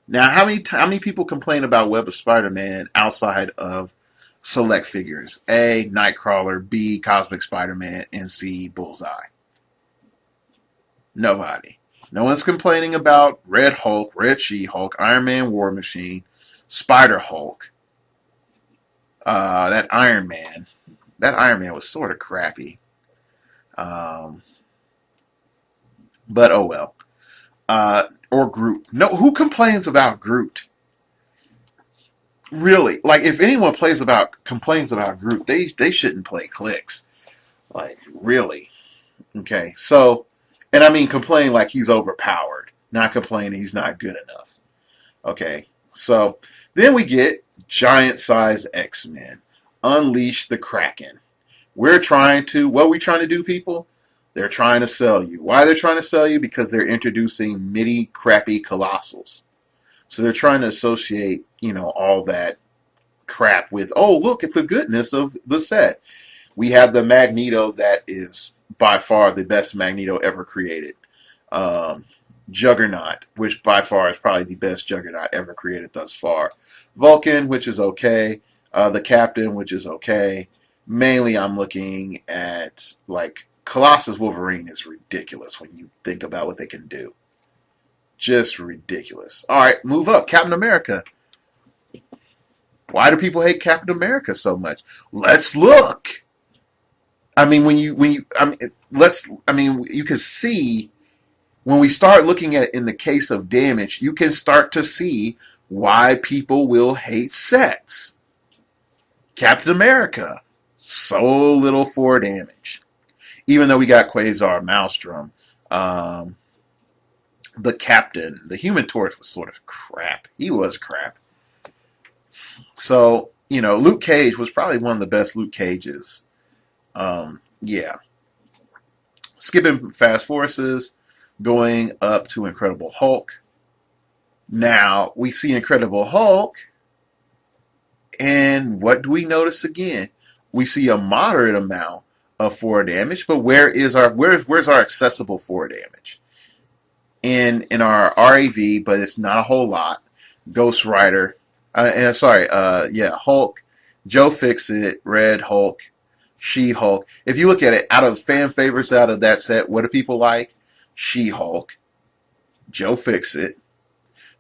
[SPEAKER 1] Now, how many people complain about Web of Spider-Man outside of select figures? A, Nightcrawler, B, Cosmic Spider-Man, and C, Bullseye. Nobody. No one's complaining about Red Hulk, Red She-Hulk, Iron Man War Machine, Spider Hulk, that Iron Man. That Iron Man was sort of crappy. Um, but oh well. Or Groot. No, who complains about Groot? Really? Like, if anyone complains about Groot, they shouldn't play clix. Like, really? Okay, so, and I mean complain like he's overpowered, not complaining he's not good enough. Okay, so then we get giant size X-Men. Unleash the Kraken. What are we trying to do, people? They're trying to sell you. Why they're trying to sell you? Because they're introducing mini crappy colossals. So they're trying to associate, all that crap with, oh, look at the goodness of the set. We have the Magneto that is by far the best Magneto ever created. Um, Juggernaut, which by far is probably the best Juggernaut ever created thus far. Vulcan, which is okay. The Captain, which is okay. Mainly, I'm looking at, like, Colossus Wolverine is ridiculous when you think about what they can do. Just ridiculous. All right, move up. Captain America. Why do people hate Captain America so much? Let's look. I mean, you can see when we start looking at it in the case of damage, you can start to see why people will hate sets. Captain America, so little 4 damage. Even though we got Quasar, Maelstrom, the Captain, the Human Torch was sort of crap. He was crap. So, Luke Cage was probably one of the best Luke Cages. Yeah. Skipping Fast Forces, going up to Incredible Hulk. Now, we see Incredible Hulk, and what do we notice again? We see a moderate amount of 4 damage, but where's our accessible 4 damage? In our RAV, but it's not a whole lot. Ghost Rider, Hulk, Joe Fixit, Red Hulk, She-Hulk. If you look at it, out of the fan favorites out of that set, what do people like? She-Hulk, Joe Fixit.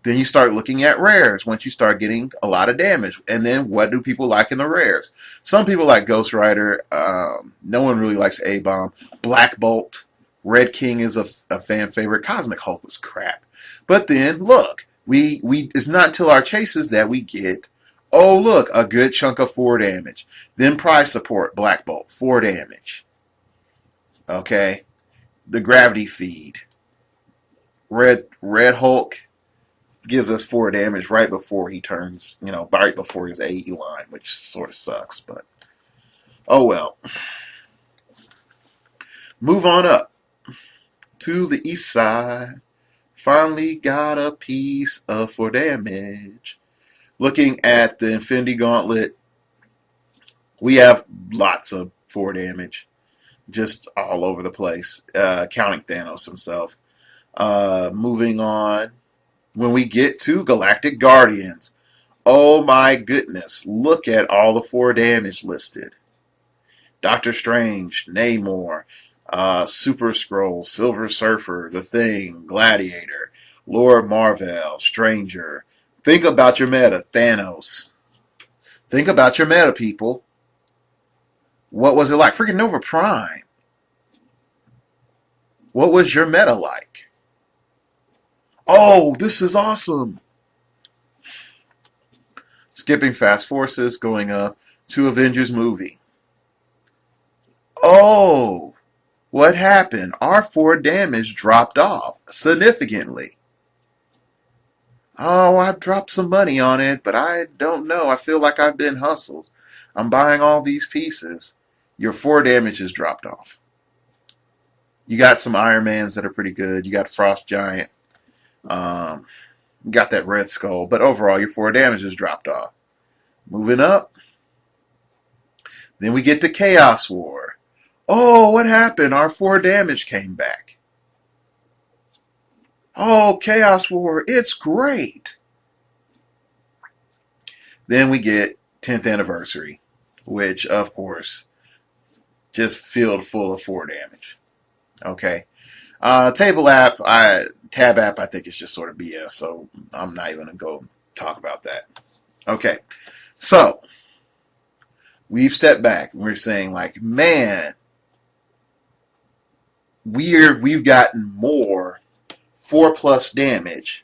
[SPEAKER 1] Then you start looking at rares once you start getting a lot of damage. And then what do people like in the rares? Some people like Ghost Rider. No one really likes A-Bomb. Black Bolt. Red King is a fan favorite. Cosmic Hulk was crap. But then, look, it's not until our chases that we get, oh, look, a good chunk of 4 damage. Then prize support, Black Bolt, 4 damage. Okay? The gravity feed. Red Hulk gives us 4 damage right before he turns, right before his AE line, which sort of sucks, but oh well. Move on up to the east side. Finally got a piece of 4 damage. Looking at the Infinity Gauntlet, we have lots of 4 damage. Just all over the place, counting Thanos himself. Moving on. When we get to Galactic Guardians, oh my goodness, look at all the 4 damage listed. Doctor Strange, Namor, Super Skrull, Silver Surfer, The Thing, Gladiator, Lord Marvel, Stranger. Think about your meta, Thanos. Think about your meta, people. What was it like? Freaking Nova Prime. What was your meta like? Oh, this is awesome. Skipping fast forces, going up to Avengers movie. Oh, what happened? Our 4 damage dropped off significantly. Oh, I've dropped some money on it, but I don't know. I feel like I've been hustled. I'm buying all these pieces. Your 4 damage has dropped off. You got some Iron Mans that are pretty good. You got Frost Giant. Um, you got that Red Skull. But overall, your 4 damage has dropped off. Moving up. Then we get to Chaos War. Oh, what happened? Our 4 damage came back. Oh, Chaos War. It's great. Then we get 10th Anniversary, which, of course, just filled full of 4 damage. Okay. Table app, tab app, I think it's just sort of BS, so I'm not even going to go talk about that. Okay. So, we've stepped back. We're saying, like, man, we've gotten more 4 plus damage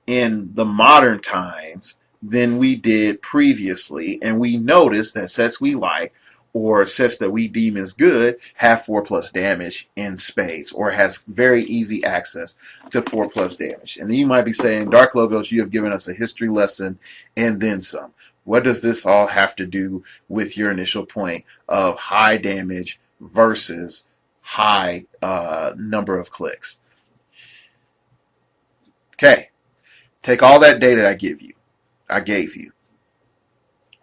[SPEAKER 1] in the modern times than we did previously, and we notice that sets we like or sets that we deem as good have 4 plus damage in spades or has very easy access to 4 plus damage. And then you might be saying, Dark Logos, you have given us a history lesson and then some. What does this all have to do with your initial point of high damage versus high number of clicks? Okay, take all that data I gave you.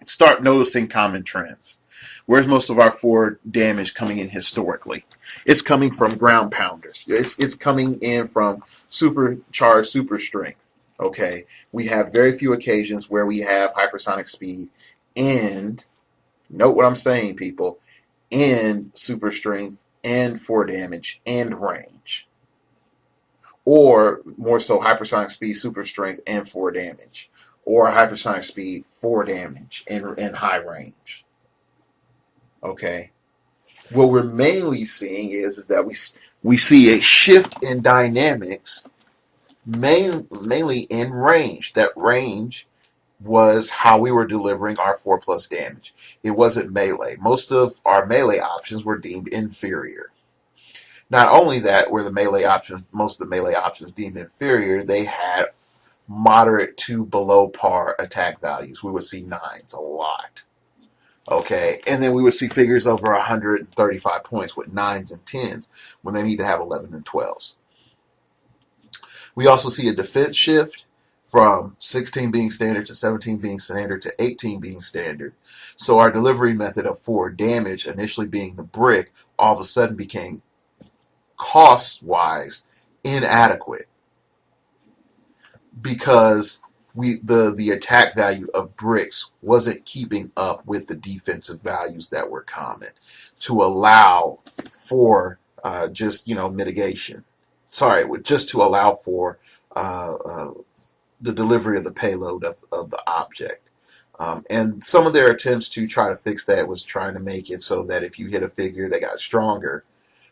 [SPEAKER 1] Start noticing common trends. Where's most of our 4 damage coming in historically? It's coming from ground pounders. It's coming in from supercharged super strength. Okay, we have very few occasions where we have hypersonic speed and note what I'm saying, people, and super strength and 4 damage and range. Or more so hypersonic speed, super strength, and 4 damage. Or hypersonic speed, 4 damage, and high range. Okay. What we're mainly seeing is that we see a shift in dynamics, mainly in range. That range was how we were delivering our 4 plus damage. It wasn't melee. Most of our melee options were deemed inferior. Not only that, were the melee options, most of the melee options deemed inferior, they had moderate to below par attack values. We would see 9s a lot. Okay, and then we would see figures over 135 points with 9s and 10s when they need to have 11 and 12s. We also see a defense shift from 16 being standard to 17 being standard to 18 being standard. So our delivery method of 4 damage, initially being the brick, all of a sudden became cost-wise inadequate because the attack value of bricks wasn't keeping up with the defensive values that were common to allow for just mitigation. Sorry, just to allow for the delivery of the payload of the object. And some of their attempts to try to fix that was trying to make it so that if you hit a figure, they got stronger.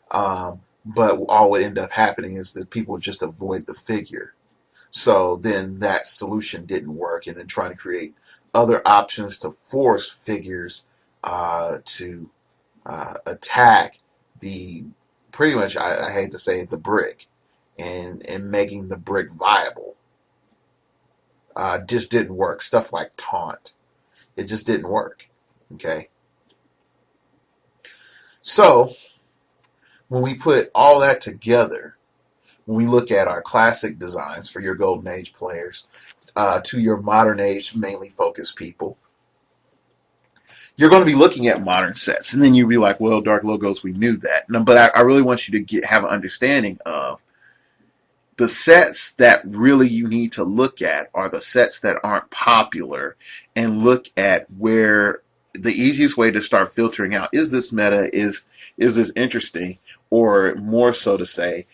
[SPEAKER 1] But all would end up happening is that people would just avoid the figure. So then that solution didn't work, and then trying to create other options to force figures to attack the pretty much, I hate to say it, the brick, and making the brick viable just didn't work. Stuff like taunt, it just didn't work. Okay, so when we put all that together, when we look at our classic designs for your Golden Age players to your modern age mainly focused people, you're going to be looking at modern sets. And then you'll be like, well, Dark Logos, we knew that. No, but I really want you to have an understanding of the sets that really you need to look at are the sets that aren't popular, and look at where the easiest way to start filtering out, is this meta, is this interesting, or more so to say,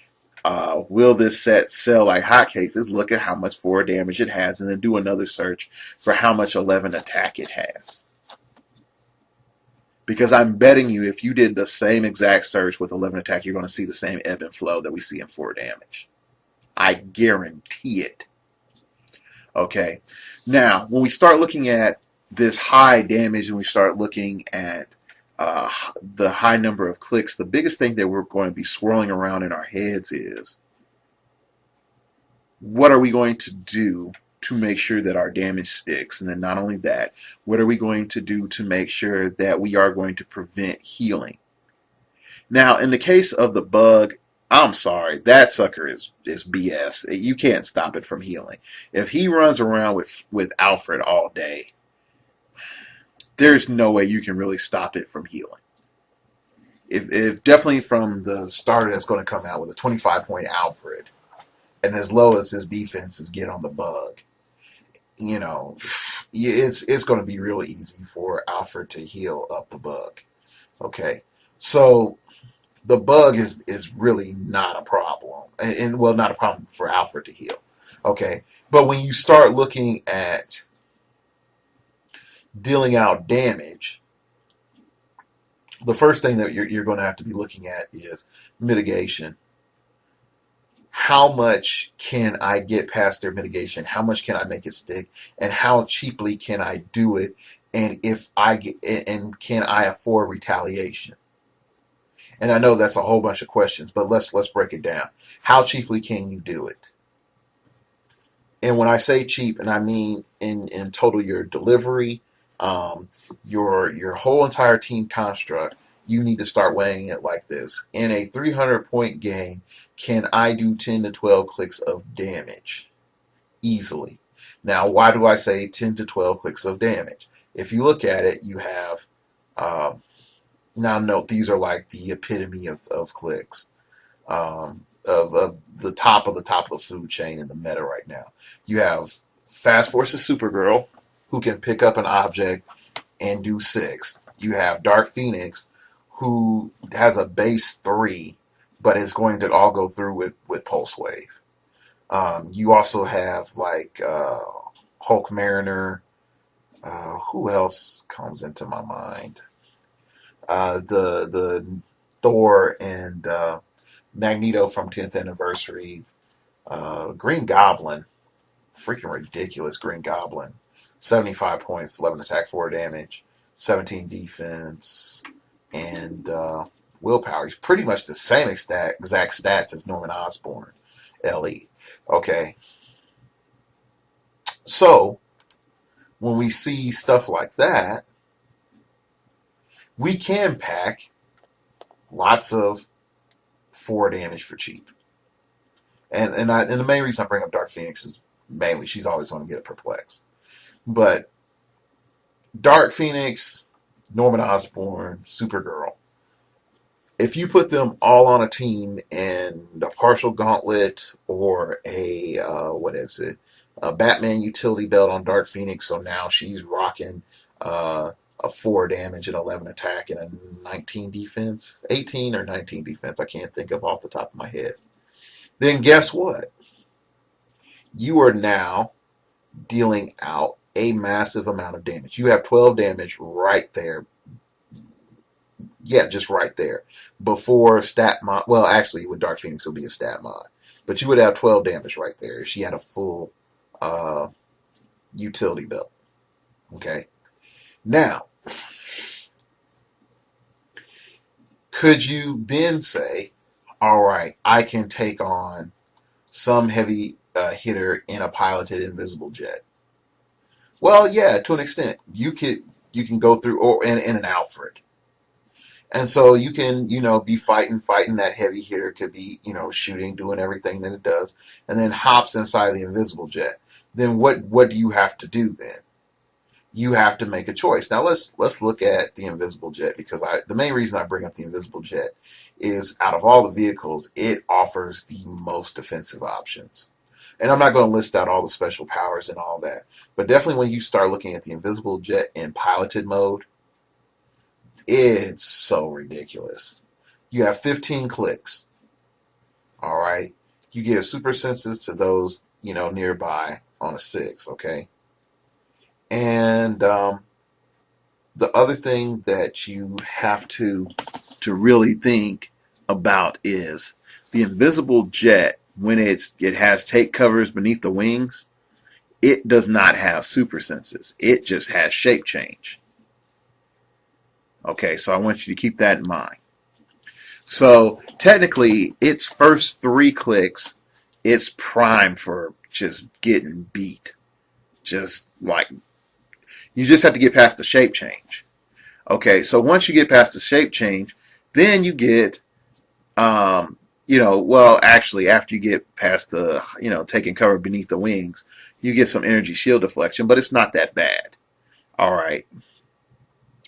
[SPEAKER 1] will this set sell like hotcakes, is look at how much 4 damage it has and then do another search for how much 11 attack it has. Because I'm betting you if you did the same exact search with 11 attack, you're going to see the same ebb and flow that we see in 4 damage. I guarantee it. Okay. Now, when we start looking at this high damage and we start looking at uh, the high number of clicks, the biggest thing that we're going to be swirling around in our heads is what are we going to do to make sure that our damage sticks? And then not only that, what are we going to do to make sure that we are going to prevent healing? Now, in the case of the bug, I'm sorry, that sucker is BS. You can't stop it from healing. If he runs around with Alfred all day, there's no way you can really stop it from healing. If definitely from the starter that's going to come out with a 25-point Alfred, and as low as his defenses get on the bug, you know, it's going to be real easy for Alfred to heal up the bug. Okay, so the bug is really not a problem, and well, not a problem for Alfred to heal. Okay, but when you start looking at dealing out damage, the first thing that you're going to have to be looking at is mitigation. How much can I get past their mitigation? How much can I make it stick? And how cheaply can I do it? And if I get, and can I afford retaliation? And I know that's a whole bunch of questions, but let's break it down. How cheaply can you do it? And when I say cheap, and I mean in total your delivery, your whole entire team construct, you need to start weighing it like this. In a 300-point game, can I do 10 to 12 clicks of damage easily? Now, why do I say 10 to 12 clicks of damage? If you look at it, you have, now note, these are like the epitome of clicks. Of the top of the food chain in the meta right now. You have Fast Force's Supergirl, who can pick up an object and do 6. You have Dark Phoenix, who has a base 3, but is going to all go through with Pulse Wave. You also have like Hulk Mariner. Who else comes into my mind? The Thor and Magneto from 10th Anniversary. Green Goblin, freaking ridiculous Green Goblin. 75 points, 11 attack, 4 damage, 17 defense, and willpower. He's pretty much the same exact stats as Norman Osborn, LE. Okay. So, when we see stuff like that, we can pack lots of 4 damage for cheap. And the main reason I bring up Dark Phoenix is mainly she's always going to get a perplex. But Dark Phoenix, Norman Osborn, Supergirl, if you put them all on a team and a partial gauntlet or a Batman utility belt on Dark Phoenix, so now she's rocking a 4 damage and 11 attack and a 19 defense, 18 or 19 defense, I can't think of off the top of my head. Then guess what? You are now dealing out a massive amount of damage. You have 12 damage right there. Yeah, just right there. Before stat mod, well, actually, with Dark Phoenix, it would be a stat mod. But you would have 12 damage right there if she had a full utility belt. Okay? Now, could you then say, all right, I can take on some heavy hitter in a piloted invisible jet? Well, yeah, to an extent. You can go through, or in an Alfred. And so you can, be fighting that heavy hitter, could be, shooting, doing everything that it does, and then hops inside the invisible jet. Then what do you have to do then? You have to make a choice. Now let's look at the invisible jet, because the main reason I bring up the invisible jet is out of all the vehicles, it offers the most defensive options. And I'm not going to list out all the special powers and all that, but definitely when you start looking at the invisible jet in piloted mode, it's so ridiculous. You have 15 clicks. All right. You give super senses to those, nearby on a 6. Okay. And the other thing that you have to really think about is the invisible jet when it has take covers beneath the wings, it does not have super senses. It just has shape change. Okay, so I want you to keep that in mind. So technically, its first 3 clicks, it's primed for just getting beat. Just like, you just have to get past the shape change. Okay, so once you get past the shape change, then you get, well, actually, after you get past the, taking cover beneath the wings, you get some energy shield deflection, but it's not that bad. All right.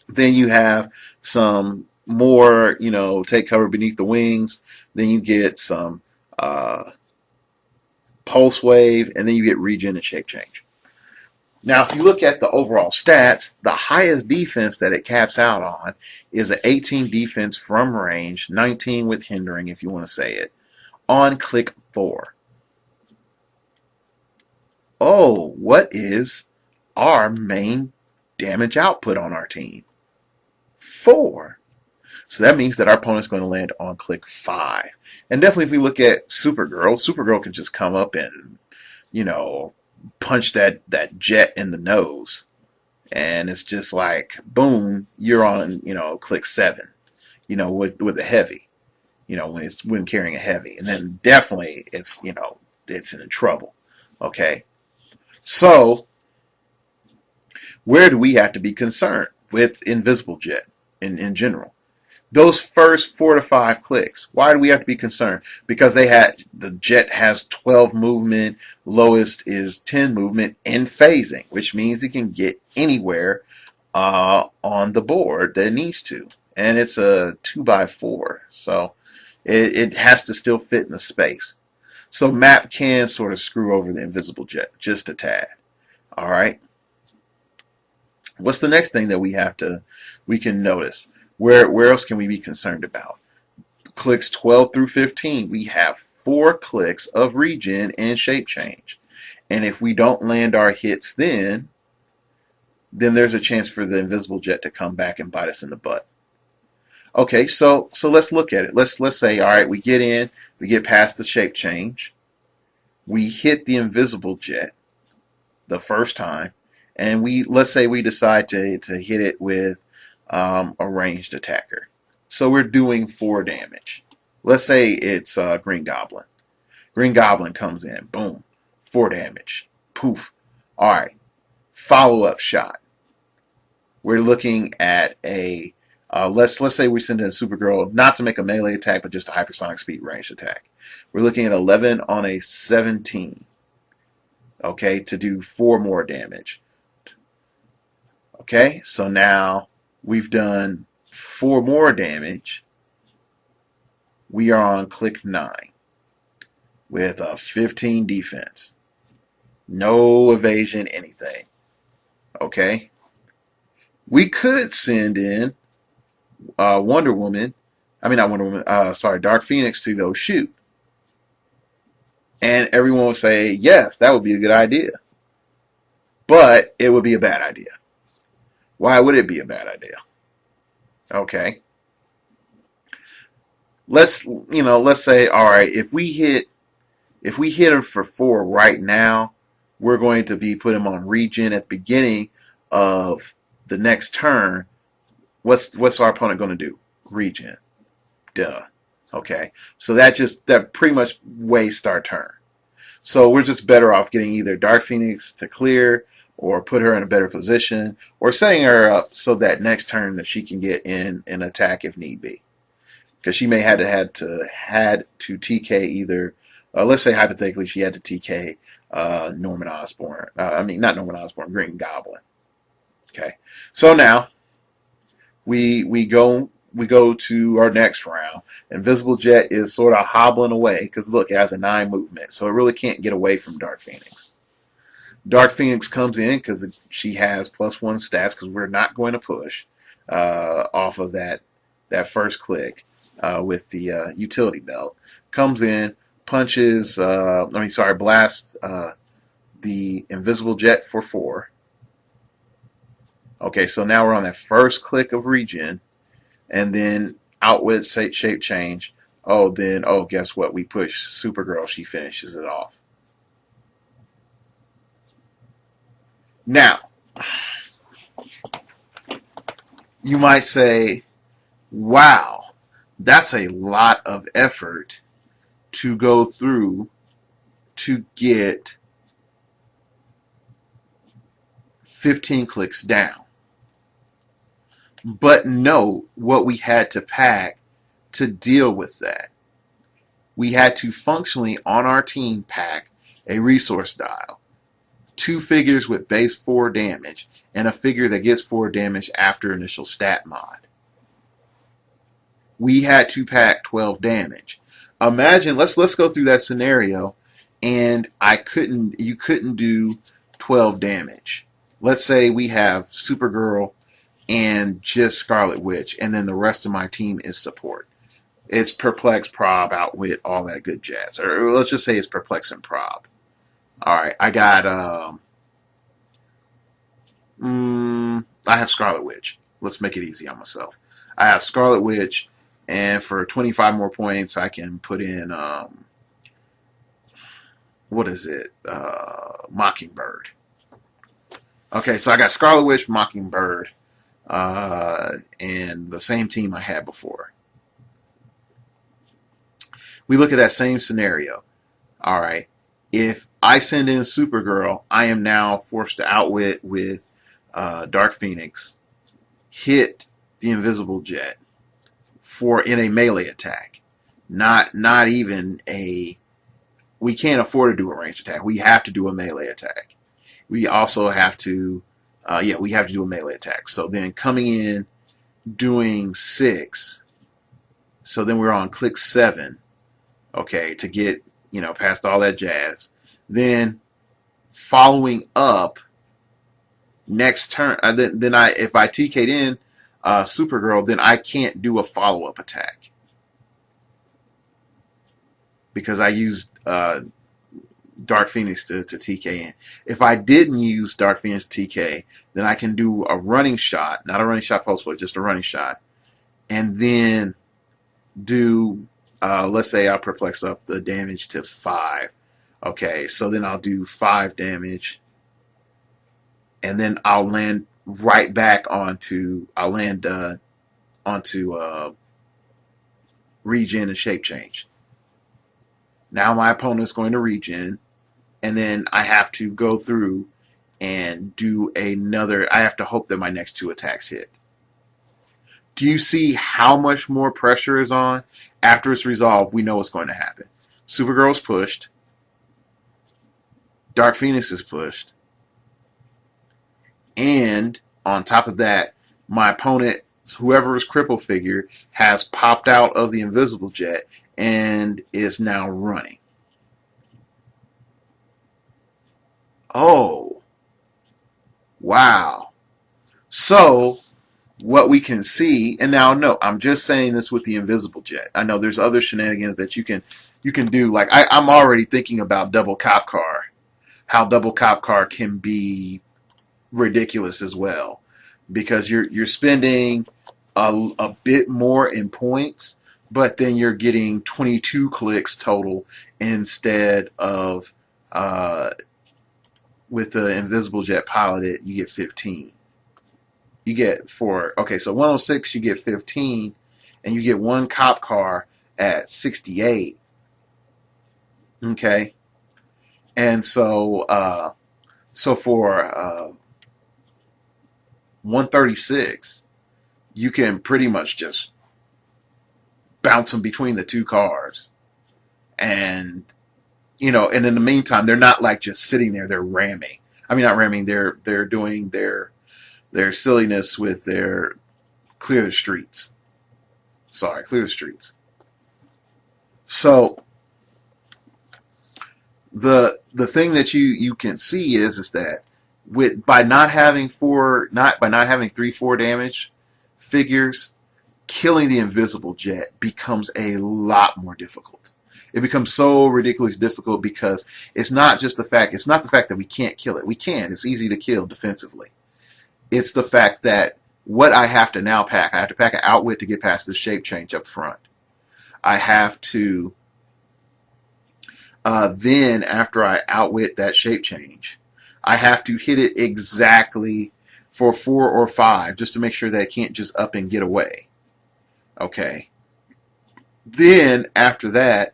[SPEAKER 1] Then you have some more, take cover beneath the wings. Then you get some pulse wave, and then you get regen and shape change. Now, if you look at the overall stats, the highest defense that it caps out on is an 18 defense from range, 19 with hindering, if you want to say it, on click 4. Oh, what is our main damage output on our team? 4. So that means that our opponent's going to land on click 5. And definitely if we look at Supergirl can just come up and, punch that jet in the nose. And it's just like, boom, you're on, click 7, with a heavy, when carrying a heavy. And then definitely it's in trouble. Okay. So where do we have to be concerned with Invisible Jet in general? Those first 4 to 5 clicks. Why do we have to be concerned? Because the jet has 12 movement, lowest is 10 movement and phasing, which means it can get anywhere on the board that it needs to. And it's a 2x4, so it has to still fit in the space. So map can sort of screw over the Invisible Jet just a tad. All right. What's the next thing that we can notice? Where else can we be concerned about? Clicks 12 through 15, we have 4 clicks of regen and shape change. And if we don't land our hits then there's a chance for the Invisible Jet to come back and bite us in the butt. Okay, so let's look at it. Let's say, all right, we get past the shape change. We hit the Invisible Jet the first time, and let's say we decide to hit it with a ranged attacker. So we're doing 4 damage. Let's say it's Green Goblin. Green Goblin comes in, boom, 4 damage, poof. All right, follow-up shot. We're looking at a let's say we send in Supergirl not to make a melee attack, but just a hypersonic speed range attack. We're looking at 11 on a 17. Okay, to do 4 more damage. Okay, so now we've done 4 more damage. We are on click 9 with a 15 defense. No evasion, anything. Okay. We could send in Wonder Woman. I mean, not Wonder Woman. Dark Phoenix to go shoot. And everyone would say, yes, that would be a good idea. But it would be a bad idea. Why would it be a bad idea? Okay. Let's say, all right, if we hit him for 4 right now, we're going to be put him on regen at the beginning of the next turn. What's our opponent going to do? Regen. Duh. Okay. So that pretty much wastes our turn. So we're just better off getting either Dark Phoenix to clear or put her in a better position or setting her up so that next turn that she can get in an attack if need be. Because she may had to TK either, let's say hypothetically she had to TK Norman Osborn. Not Norman Osborn, Green Goblin. Okay. So now we go to our next round. Invisible Jet is sort of hobbling away because look, it has a 9 movement, so it really can't get away from Dark Phoenix. Dark Phoenix comes in because she has +1 stats because we're not going to push off of that first click with the utility belt. Comes in, punches, blasts the Invisible Jet for 4. Okay, so now we're on that first click of regen, and then outwit shape change, Oh, then, oh, guess what? We push Supergirl. She finishes it off. Now, you might say, wow, that's a lot of effort to go through to get 15 clicks down. But know what we had to pack to deal with that. We had to functionally, on our team, pack a resource dial, 2 figures with base 4 damage, and a figure that gets 4 damage after initial stat mod. We had to pack 12 damage. Imagine, let's go through that scenario, and you couldn't do 12 damage. Let's say we have Supergirl and just Scarlet Witch, and then the rest of my team is support. It's Perplex, Prob, Outwit, all that good jazz. Or let's just say it's Perplex and Prob. All right, I got I have Scarlet Witch. Let's make it easy on myself. I have Scarlet Witch, and for 25 more points, I can put in what is it? Mockingbird. Okay, so I got Scarlet Witch, Mockingbird, and the same team I had before. We look at that same scenario. All right, if I send in Supergirl, I am now forced to outwit with Dark Phoenix, hit the Invisible Jet in a melee attack. Not even a. We can't afford to do a ranged attack. We have to do a melee attack. We also have to, we have to do a melee attack. So then coming in, doing 6. So then we're on clix 7. Okay, to get past all that jazz. Then following up next turn, then if I TK'd in Supergirl, then I can't do a follow-up attack because I used Dark Phoenix to TK in. If I didn't use Dark Phoenix TK, then I can do a running shot, not a running shot post play, just a running shot, and then do let's say I'll perplex up the damage to 5. Okay, so then I'll do 5 damage, and then I'll land right back onto regen and shape change. Now my opponent's going to regen, and then I have to go through and do another. I have to hope that my next 2 attacks hit. Do you see how much more pressure is on? After it's resolved, we know what's going to happen. Supergirl's pushed. Dark Phoenix is pushed. And on top of that, my opponent, whoever's cripple figure, has popped out of the Invisible Jet and is now running. Oh. Wow. So what we can see, and now no, I'm just saying this with the Invisible Jet. I know there's other shenanigans that you can do. Like I'm already thinking about double cop car, how double cop car can be ridiculous as well, because you're spending a bit more in points, but then you're getting 22 clicks total instead of with the Invisible Jet piloted, you get 15. You get so 106 you get 15, and you get 1 cop car at 68. Okay, and so for 136, you can pretty much just bounce them between the 2 cars, and and in the meantime, they're not like just sitting there. They're ramming. I mean, not ramming. They're doing their silliness with their clear the streets. Sorry, clear the streets. So the thing that you can see is that by not having 3/4 damage figures, killing the Invisible Jet becomes a lot more difficult. It becomes so ridiculously difficult because it's not the fact that we can't kill it. We can. It's easy to kill defensively. It's the fact that what I have to now pack. I have to pack an outwit to get past the shape change up front. I have to then, after I outwit that shape change, I have to hit it exactly for 4 or 5 just to make sure that it can't just up and get away. Okay. Then, after that,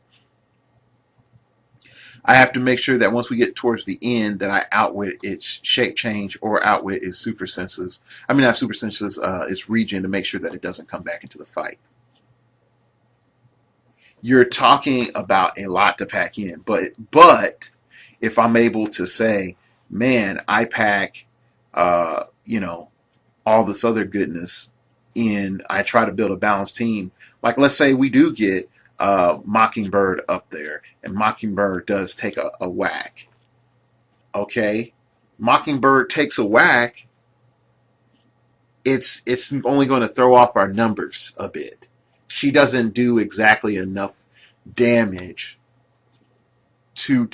[SPEAKER 1] I have to make sure that once we get towards the end that I outwit its shape change or outwit its super senses. I mean, not super senses, its region, to make sure that it doesn't come back into the fight. You're talking about a lot to pack in, but if I'm able to say, man, I pack, you know, all this other goodness in, I try to build a balanced team. Like, let's say we do get Mockingbird up there, and Mockingbird does take a whack. Okay, Mockingbird takes a whack. It's only going to throw off our numbers a bit. She doesn't do exactly enough damage to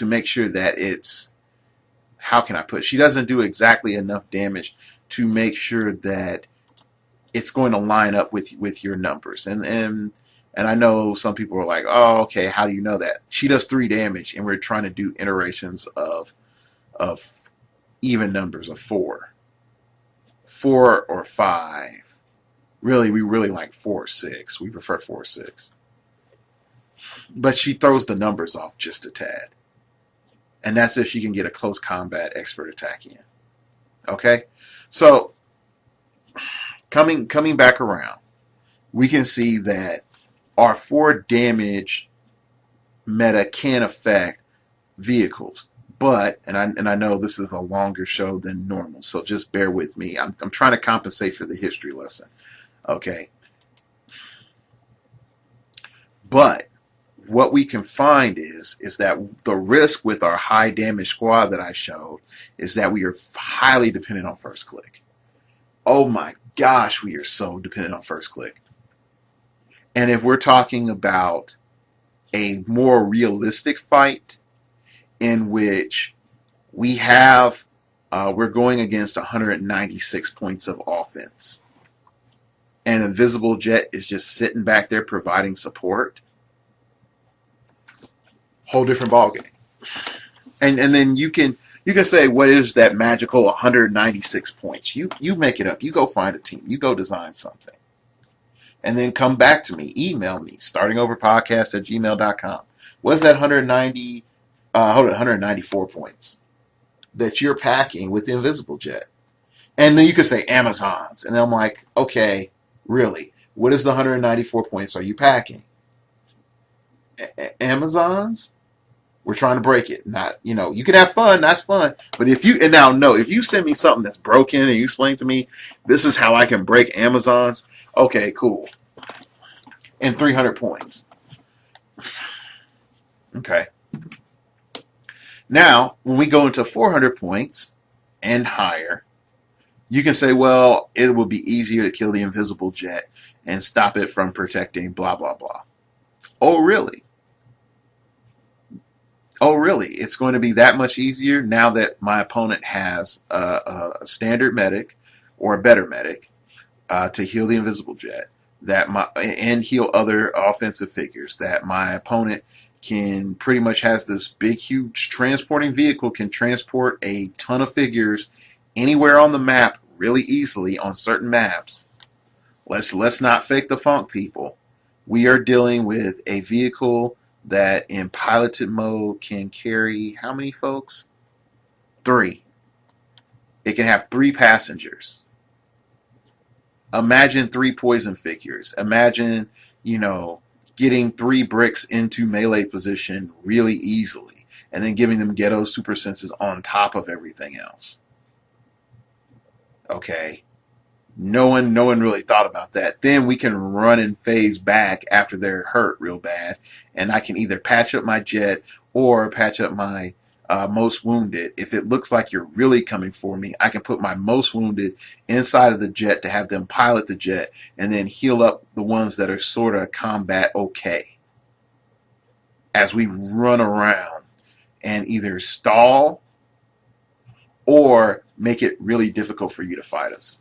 [SPEAKER 1] make sure that it's, how can I put it? She doesn't do exactly enough damage to make sure that it's going to line up with your numbers. And I know some people are like, oh, okay, how do you know that? She does 3 damage, and we're trying to do iterations of even numbers of 4 or 5. Really, we really like 4 or 6. We prefer 4 or 6. But she throws the numbers off just a tad. And that's if she can get a close combat expert attack in. Okay? So, coming back around, we can see that our 4 damage meta can affect vehicles. But, and I know this is a longer show than normal, so just bear with me. I'm trying to compensate for the history lesson. Okay? But what we can find is that the risk with our high damage squad that I showed is that we are highly dependent on first click. Oh my gosh, we are so dependent on first click. And if we're talking about a more realistic fight in which we have, we're going against 196 points of offense, and Invisible Jet is just sitting back there providing support, whole different ballgame. And then you can say, what is that magical 196 points? You make it up. You go find a team. You go design something. And then come back to me. Email me, startingoverpodcast@gmail.com. What is that 194 points that you're packing with the Invisible Jet? And then you could say Amazons. And I'm like, okay, really? What is the 194 points are you packing? Amazons? We're trying to break it. Not, you can have fun. That's fun. But if you send me something that's broken and you explain to me, this is how I can break Amazons. Okay, cool. And 300 points. Okay. Now, when we go into 400 points and higher, you can say, well, it will be easier to kill the Invisible Jet and stop it from protecting blah, blah, blah. Oh, really? Oh, really? It's going to be that much easier now that my opponent has a standard medic or a better medic to heal the Invisible Jet, and heal other offensive figures. That my opponent can pretty much has this big, huge transporting vehicle, can transport a ton of figures anywhere on the map really easily on certain maps. Let's not fake the funk, people. We are dealing with a vehicle that in piloted mode can carry how many folks? 3. It can have 3 passengers. Imagine 3 poison figures. Imagine, getting 3 bricks into melee position really easily, and then giving them ghetto super senses on top of everything else. Okay. No one really thought about that. Then we can run and phase back after they're hurt real bad, and I can either patch up my jet or patch up my most wounded. If it looks like you're really coming for me, I can put my most wounded inside of the jet to have them pilot the jet and then heal up the ones that are sort of combat okay as we run around and either stall or make it really difficult for you to fight us.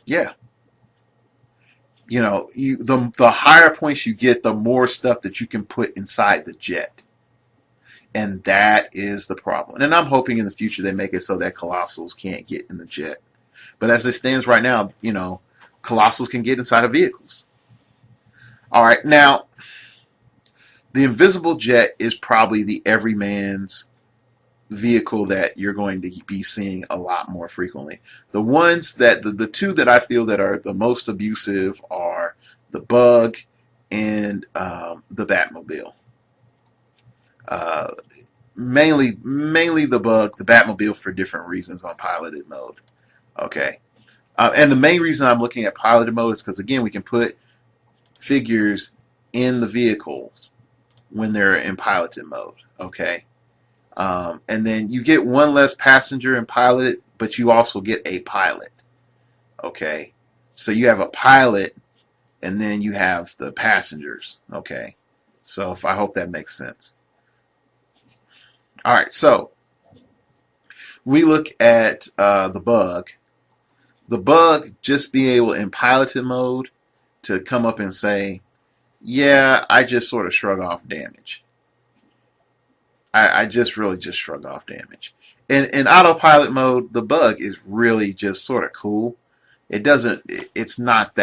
[SPEAKER 1] Yeah. the higher points you get, the more stuff that you can put inside the jet. And that is the problem. And I'm hoping in the future they make it so that Colossals can't get in the jet. But as it stands right now, Colossals can get inside of vehicles. All right, now the invisible jet is probably the everyman's vehicle that you're going to be seeing a lot more frequently. The ones that the two that I feel that are the most abusive are the Bug and the Batmobile. Uh, mainly the Bug, the Batmobile for different reasons on piloted mode. Okay, and the main reason I'm looking at piloted mode is because again we can put figures in the vehicles when they're in piloted mode. Okay. And then you get one less passenger in piloted, but you also get a pilot. Okay. So you have a pilot and then you have the passengers. Okay. So I hope that makes sense. All right. So we look at the Bug. The Bug just being able in piloted mode to come up and say, yeah, I just sort of shrug off damage. I just really just shrug off damage. In autopilot mode, the Bug is really just sort of cool. It's not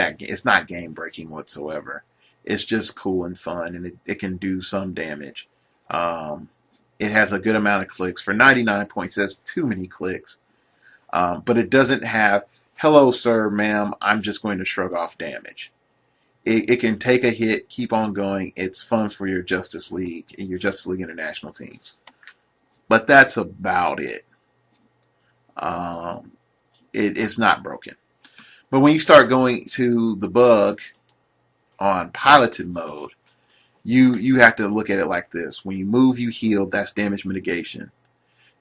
[SPEAKER 1] game breaking whatsoever. It's just cool and fun, and it can do some damage. Um, it has a good amount of clicks. For 99 points, that's too many clicks. But it doesn't have, hello, sir, ma'am, I'm just going to shrug off damage. It can take a hit, keep on going. It's fun for your Justice League and your Justice League International teams. But that's about it. Um, it's not broken. But when you start going to the Bug on piloted mode, you have to look at it like this. When you move, you heal. That's damage mitigation.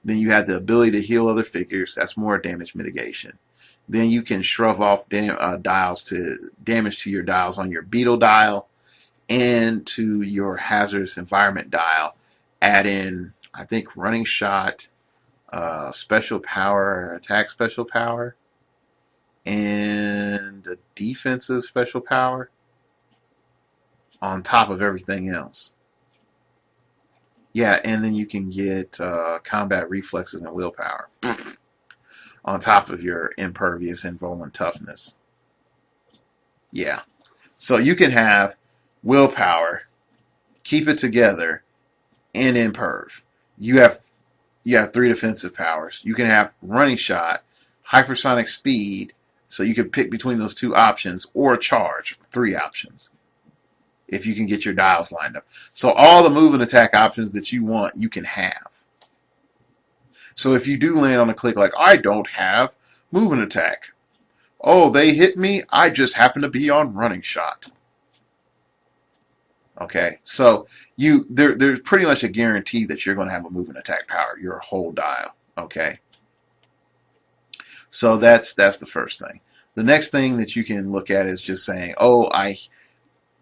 [SPEAKER 1] Then you have the ability to heal other figures. That's more damage mitigation. Then you can shrug off dials to damage to your dials on your Beetle dial and to your hazardous environment dial. Add in, I think, running shot, special power, attack special power, and a defensive special power on top of everything else. Yeah, and then you can get combat reflexes and willpower on top of your impervious and vulnerable toughness. Yeah. So you can have willpower, keep it together, and imperv. You have three defensive powers. You can have running shot, hypersonic speed, so you can pick between those two options, or charge, three options. If you can get your dials lined up. So all the move and attack options that you want, you can have. So if you do land on a click like, I don't have move and attack. Oh, they hit me. I just happen to be on running shot. Okay, so there's pretty much a guarantee that you're going to have a move and attack power, your whole dial. Okay, so that's the first thing. The next thing that you can look at is just saying, oh,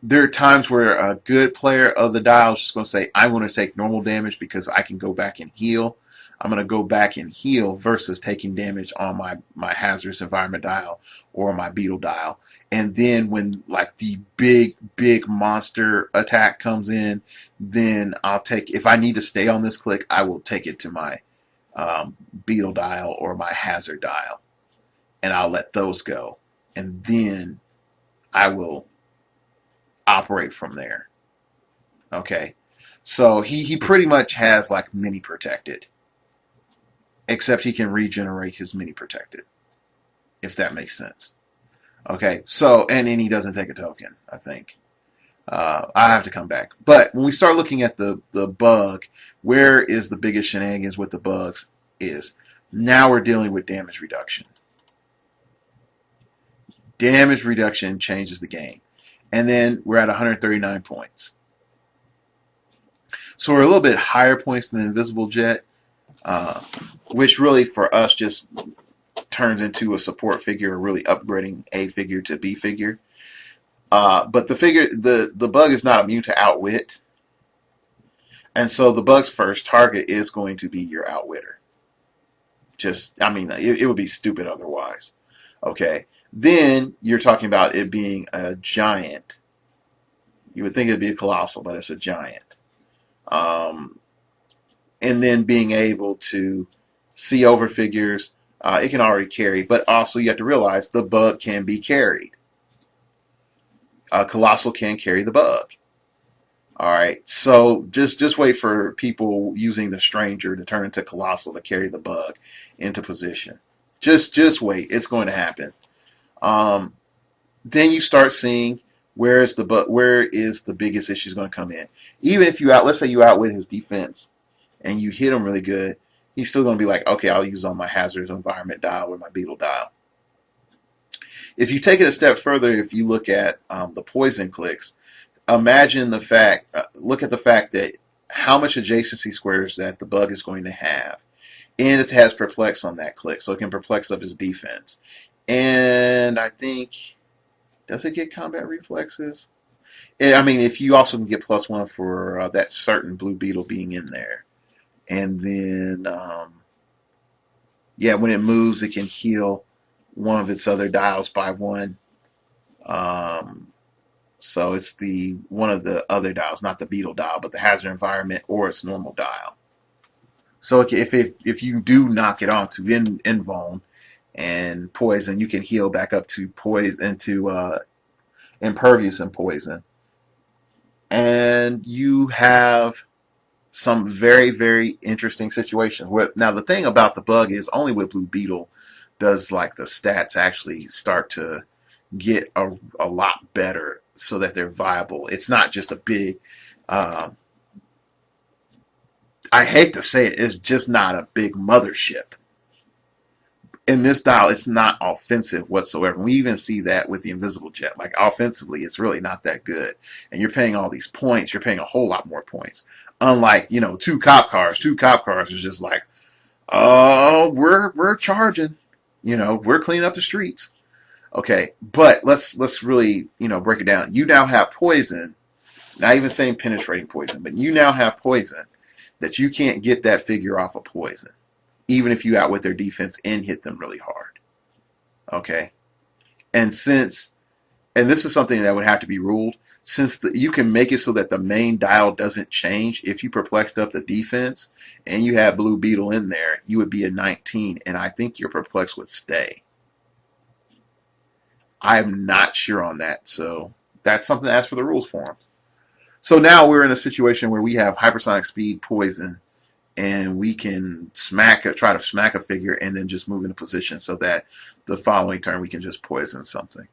[SPEAKER 1] there are times where a good player of the dial is just going to say, I'm going to take normal damage because I can go back and heal. I'm going to go back and heal versus taking damage on my hazardous environment dial or my Beetle dial. And then when like the big monster attack comes in, then I'll take, if I need to stay on this click, I will take it to my Beetle dial or my hazard dial. And I'll let those go. And then I will operate from there. Okay. So he pretty much has like mini protected. Except he can regenerate his mini protected. If that makes sense. Okay. So, and then he doesn't take a token, I think. I have to come back. But when we start looking at the Bug, where is the biggest shenanigans with the Bugs is now we're dealing with damage reduction. Damage reduction changes the game. And then we're at 139 points. So we're a little bit higher points than the Invisible Jet, which really for us just turns into a support figure, really upgrading A figure to B figure. But the Bug is not immune to Outwit. And so the Bug's first target is going to be your Outwitter. It would be stupid otherwise. Okay. Then you're talking about it being a giant. You would think it'd be a colossal, but it's a giant. Um, and then being able to see over figures, it can already carry, but also you have to realize the bug can be carried. Colossal can carry the bug. All right, so just wait for people using the stranger to turn into colossal to carry the bug into position. Just wait, it's going to happen. Um, then you start seeing where is the biggest issue going to come in. Even if let's say you outwit his defense and you hit him really good, he's still going to be like, okay, I'll use on my hazardous environment dial or my beetle dial. If you take it a step further, if you look at the poison clicks, imagine look at the fact that how much adjacency squares that the bug is going to have. And it has perplex on that click, so it can perplex up his defense. And I think, does it get combat reflexes? I mean, if you also can get +1 for that certain blue beetle being in there. And then, yeah, when it moves, it can heal one of its other dials by 1. Um, so it's the one of the other dials, not the beetle dial, but the hazard environment or its normal dial. So if you do knock it onto invuln and poison, you can heal back up to poison into impervious and poison, and you have some very, very interesting situations. Now the thing about the bug is only with Blue Beetle does like the stats actually start to get a lot better so that they're viable. It's not just a big uh, I hate to say it, it's just not a big mothership. In this style, it's not offensive whatsoever. We even see that with the Invisible Jet. Like offensively, it's really not that good. And you're paying all these points. You're paying a whole lot more points. Unlike, two cop cars. Two cop cars is just like, oh, we're charging. We're cleaning up the streets. Okay, but let's really break it down. You now have poison. Not even saying penetrating poison, but you now have poison that you can't get that figure off of poison, even if you outwit their defense and hit them really hard. Okay, and this is something that would have to be ruled, since you can make it so that the main dial doesn't change. If you perplexed up the defense and you had Blue Beetle in there, you would be a 19, and I think your perplex would stay. I'm not sure on that, so that's something to ask for the rules forums. So now we're in a situation where we have hypersonic speed, poison, and we can try to smack a figure and then just move into position so that the following turn we can just poison something.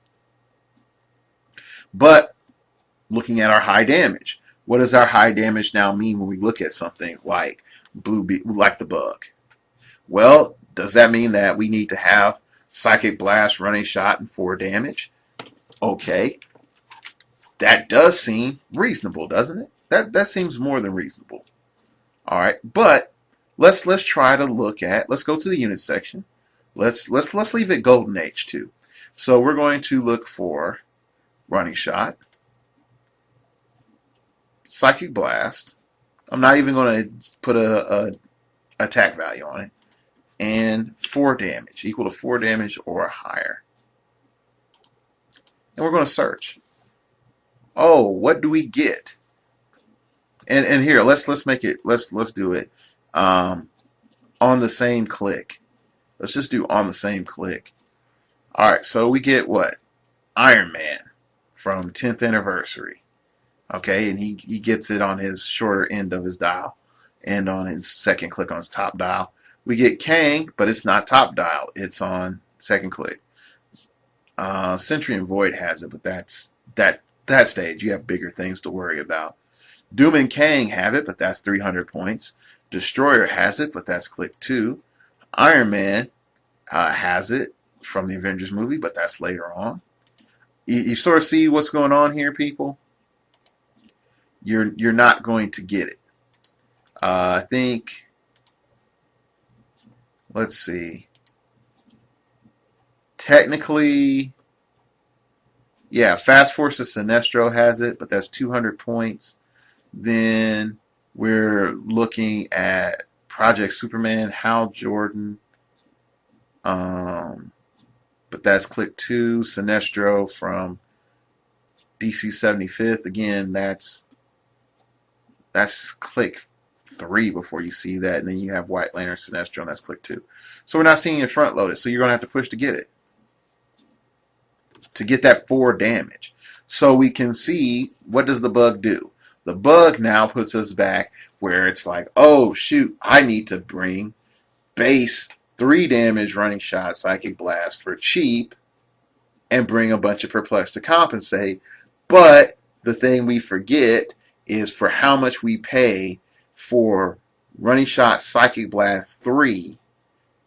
[SPEAKER 1] But looking at our high damage, what does our high damage now mean when we look at something like like the bug? Well, does that mean that we need to have Psychic Blast, Running Shot, and 4 damage? Okay, that does seem reasonable, doesn't it? That seems more than reasonable. All right, but let's try to let's go to the unit section. Let's leave it Golden Age too. So we're going to look for Running Shot, Psychic Blast. I'm not even going to put a attack value on it, and 4 damage, equal to 4 damage or higher. And we're going to search. Oh, what do we get? And here, let's make it. Let's do it on the same click. Let's just do on the same click. All right, so we get what? Iron Man from 10th anniversary. Okay, and he gets it on his shorter end of his dial, and on his second click on his top dial. We get Kang, but it's not top dial. It's on second click. Sentry and Void has it, but that's that stage. You have bigger things to worry about. Doom and Kang have it, but that's 300 points. Destroyer has it, but that's click 2. Iron Man has it from the Avengers movie, but that's later on. You sort of see what's going on here, people. You're not going to get it. I think. Let's see. Technically, yeah, Fast Forces Sinestro has it, but that's 200 points. Then we're looking at Project Superman, Hal Jordan, but but that's click 2. Sinestro from DC 75th. Again, that's click 3 before you see that, and then you have White Lantern Sinestro, and that's click 2. So we're not seeing it front loaded, so you're going to have to push to get it, to get that 4 damage. So we can see, what does the bug do? The bug now puts us back where it's like, oh shoot, I need to bring base 3 damage running shot Psychic Blast for cheap and bring a bunch of Perplex to compensate. But the thing we forget is for how much we pay for running shot Psychic Blast 3,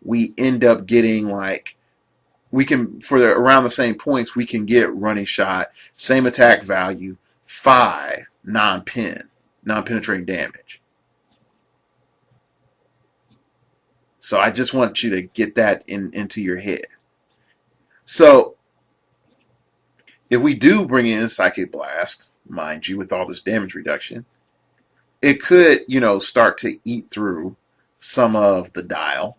[SPEAKER 1] we end up getting like, we can, for around the same points, we can get running shot, same attack value, 5 non-penetrating damage. So I just want you to get that into your head. So if we do bring in Psychic Blast, mind you, with all this damage reduction, it could, start to eat through some of the dial.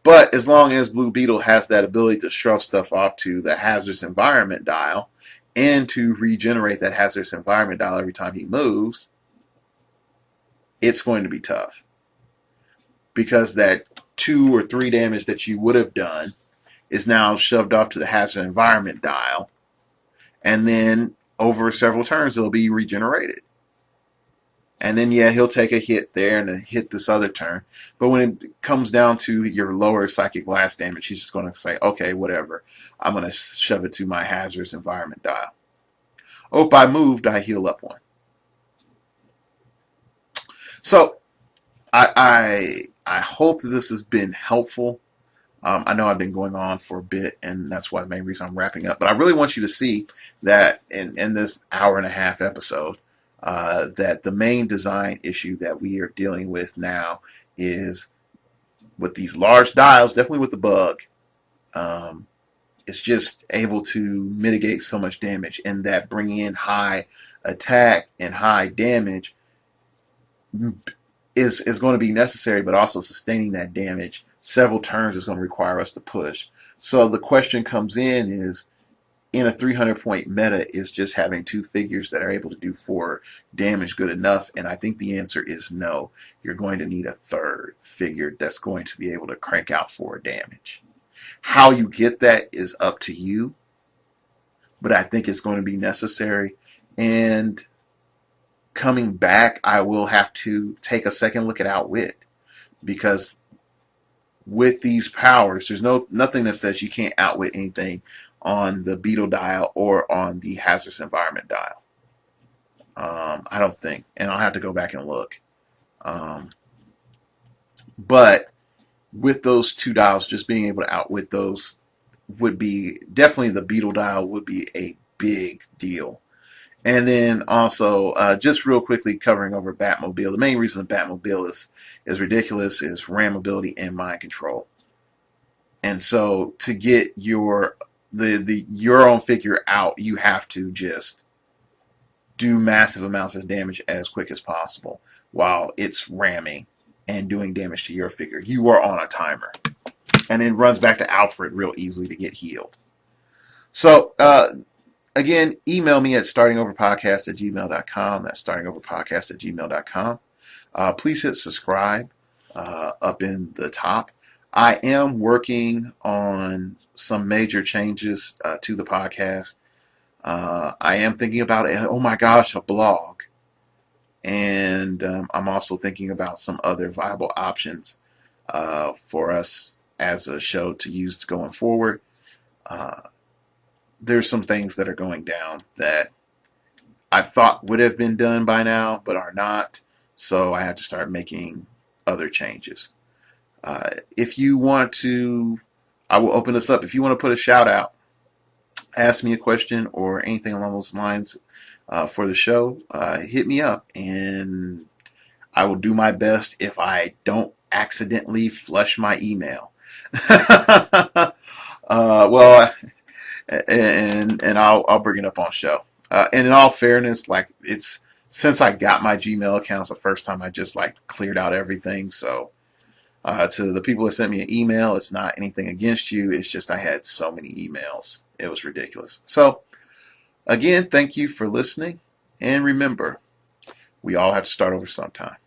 [SPEAKER 1] But as long as Blue Beetle has that ability to shove stuff off to the hazardous environment dial and to regenerate that hazardous environment dial every time he moves, it's going to be tough. Because that 2 or 3 damage that you would have done is now shoved off to the hazardous environment dial. And then over several turns, it'll be regenerated. And then, yeah, he'll take a hit there and then hit this other turn. But when it comes down to your lower Psychic Blast damage, he's just going to say, okay, whatever. I'm going to shove it to my hazardous environment dial. Oh, I moved, I heal up 1. So, I hope that this has been helpful. I know I've been going on for a bit, and that's why the main reason I'm wrapping up. But I really want you to see that in this hour-and-a-half episode, that the main design issue that we are dealing with now is with these large dials, definitely with the bug, it's just able to mitigate so much damage, and that bringing in high attack and high damage is going to be necessary, but also sustaining that damage several turns is going to require us to push. So the question comes in a 300-point meta, is just having 2 figures that are able to do 4 damage good enough? And I think the answer is no. You're going to need a 3rd figure that's going to be able to crank out 4 damage. How you get that is up to you, but I think it's going to be necessary. And coming back, I will have to take a second look at Outwit, because with these powers, there's nothing that says you can't outwit anything on the Beetle dial or on the hazardous environment dial. I don't think, and I'll have to go back and look. But with those 2 dials, just being able to outwit those would be, definitely the Beetle dial would be a big deal. And then also, just real quickly covering over Batmobile. The main reason the Batmobile is ridiculous is RAM ability and mind control. And so to get your own figure out, you have to just do massive amounts of damage as quick as possible while it's ramming and doing damage to your figure. You are on a timer. And it runs back to Alfred real easily to get healed. So, again, email me at startingoverpodcast@gmail.com. That's startingoverpodcast@gmail.com. Please hit subscribe up in the top. I am working on some major changes to the podcast. I am thinking about, oh my gosh, a blog. And I'm also thinking about some other viable options for us as a show to use going forward. There's some things that are going down that I thought would have been done by now, but are not. So I have to start making other changes. If you want to, I will open this up. If you want to put a shout out, ask me a question or anything along those lines for the show, hit me up and I will do my best if I don't accidentally flush my email. Well, and I'll bring it up on show. And in all fairness, like, since I got my Gmail accounts the first time, I just like cleared out everything. So To the people that sent me an email, it's not anything against you. It's just I had so many emails. It was ridiculous. So, again, thank you for listening. And remember, we all have to start over sometime.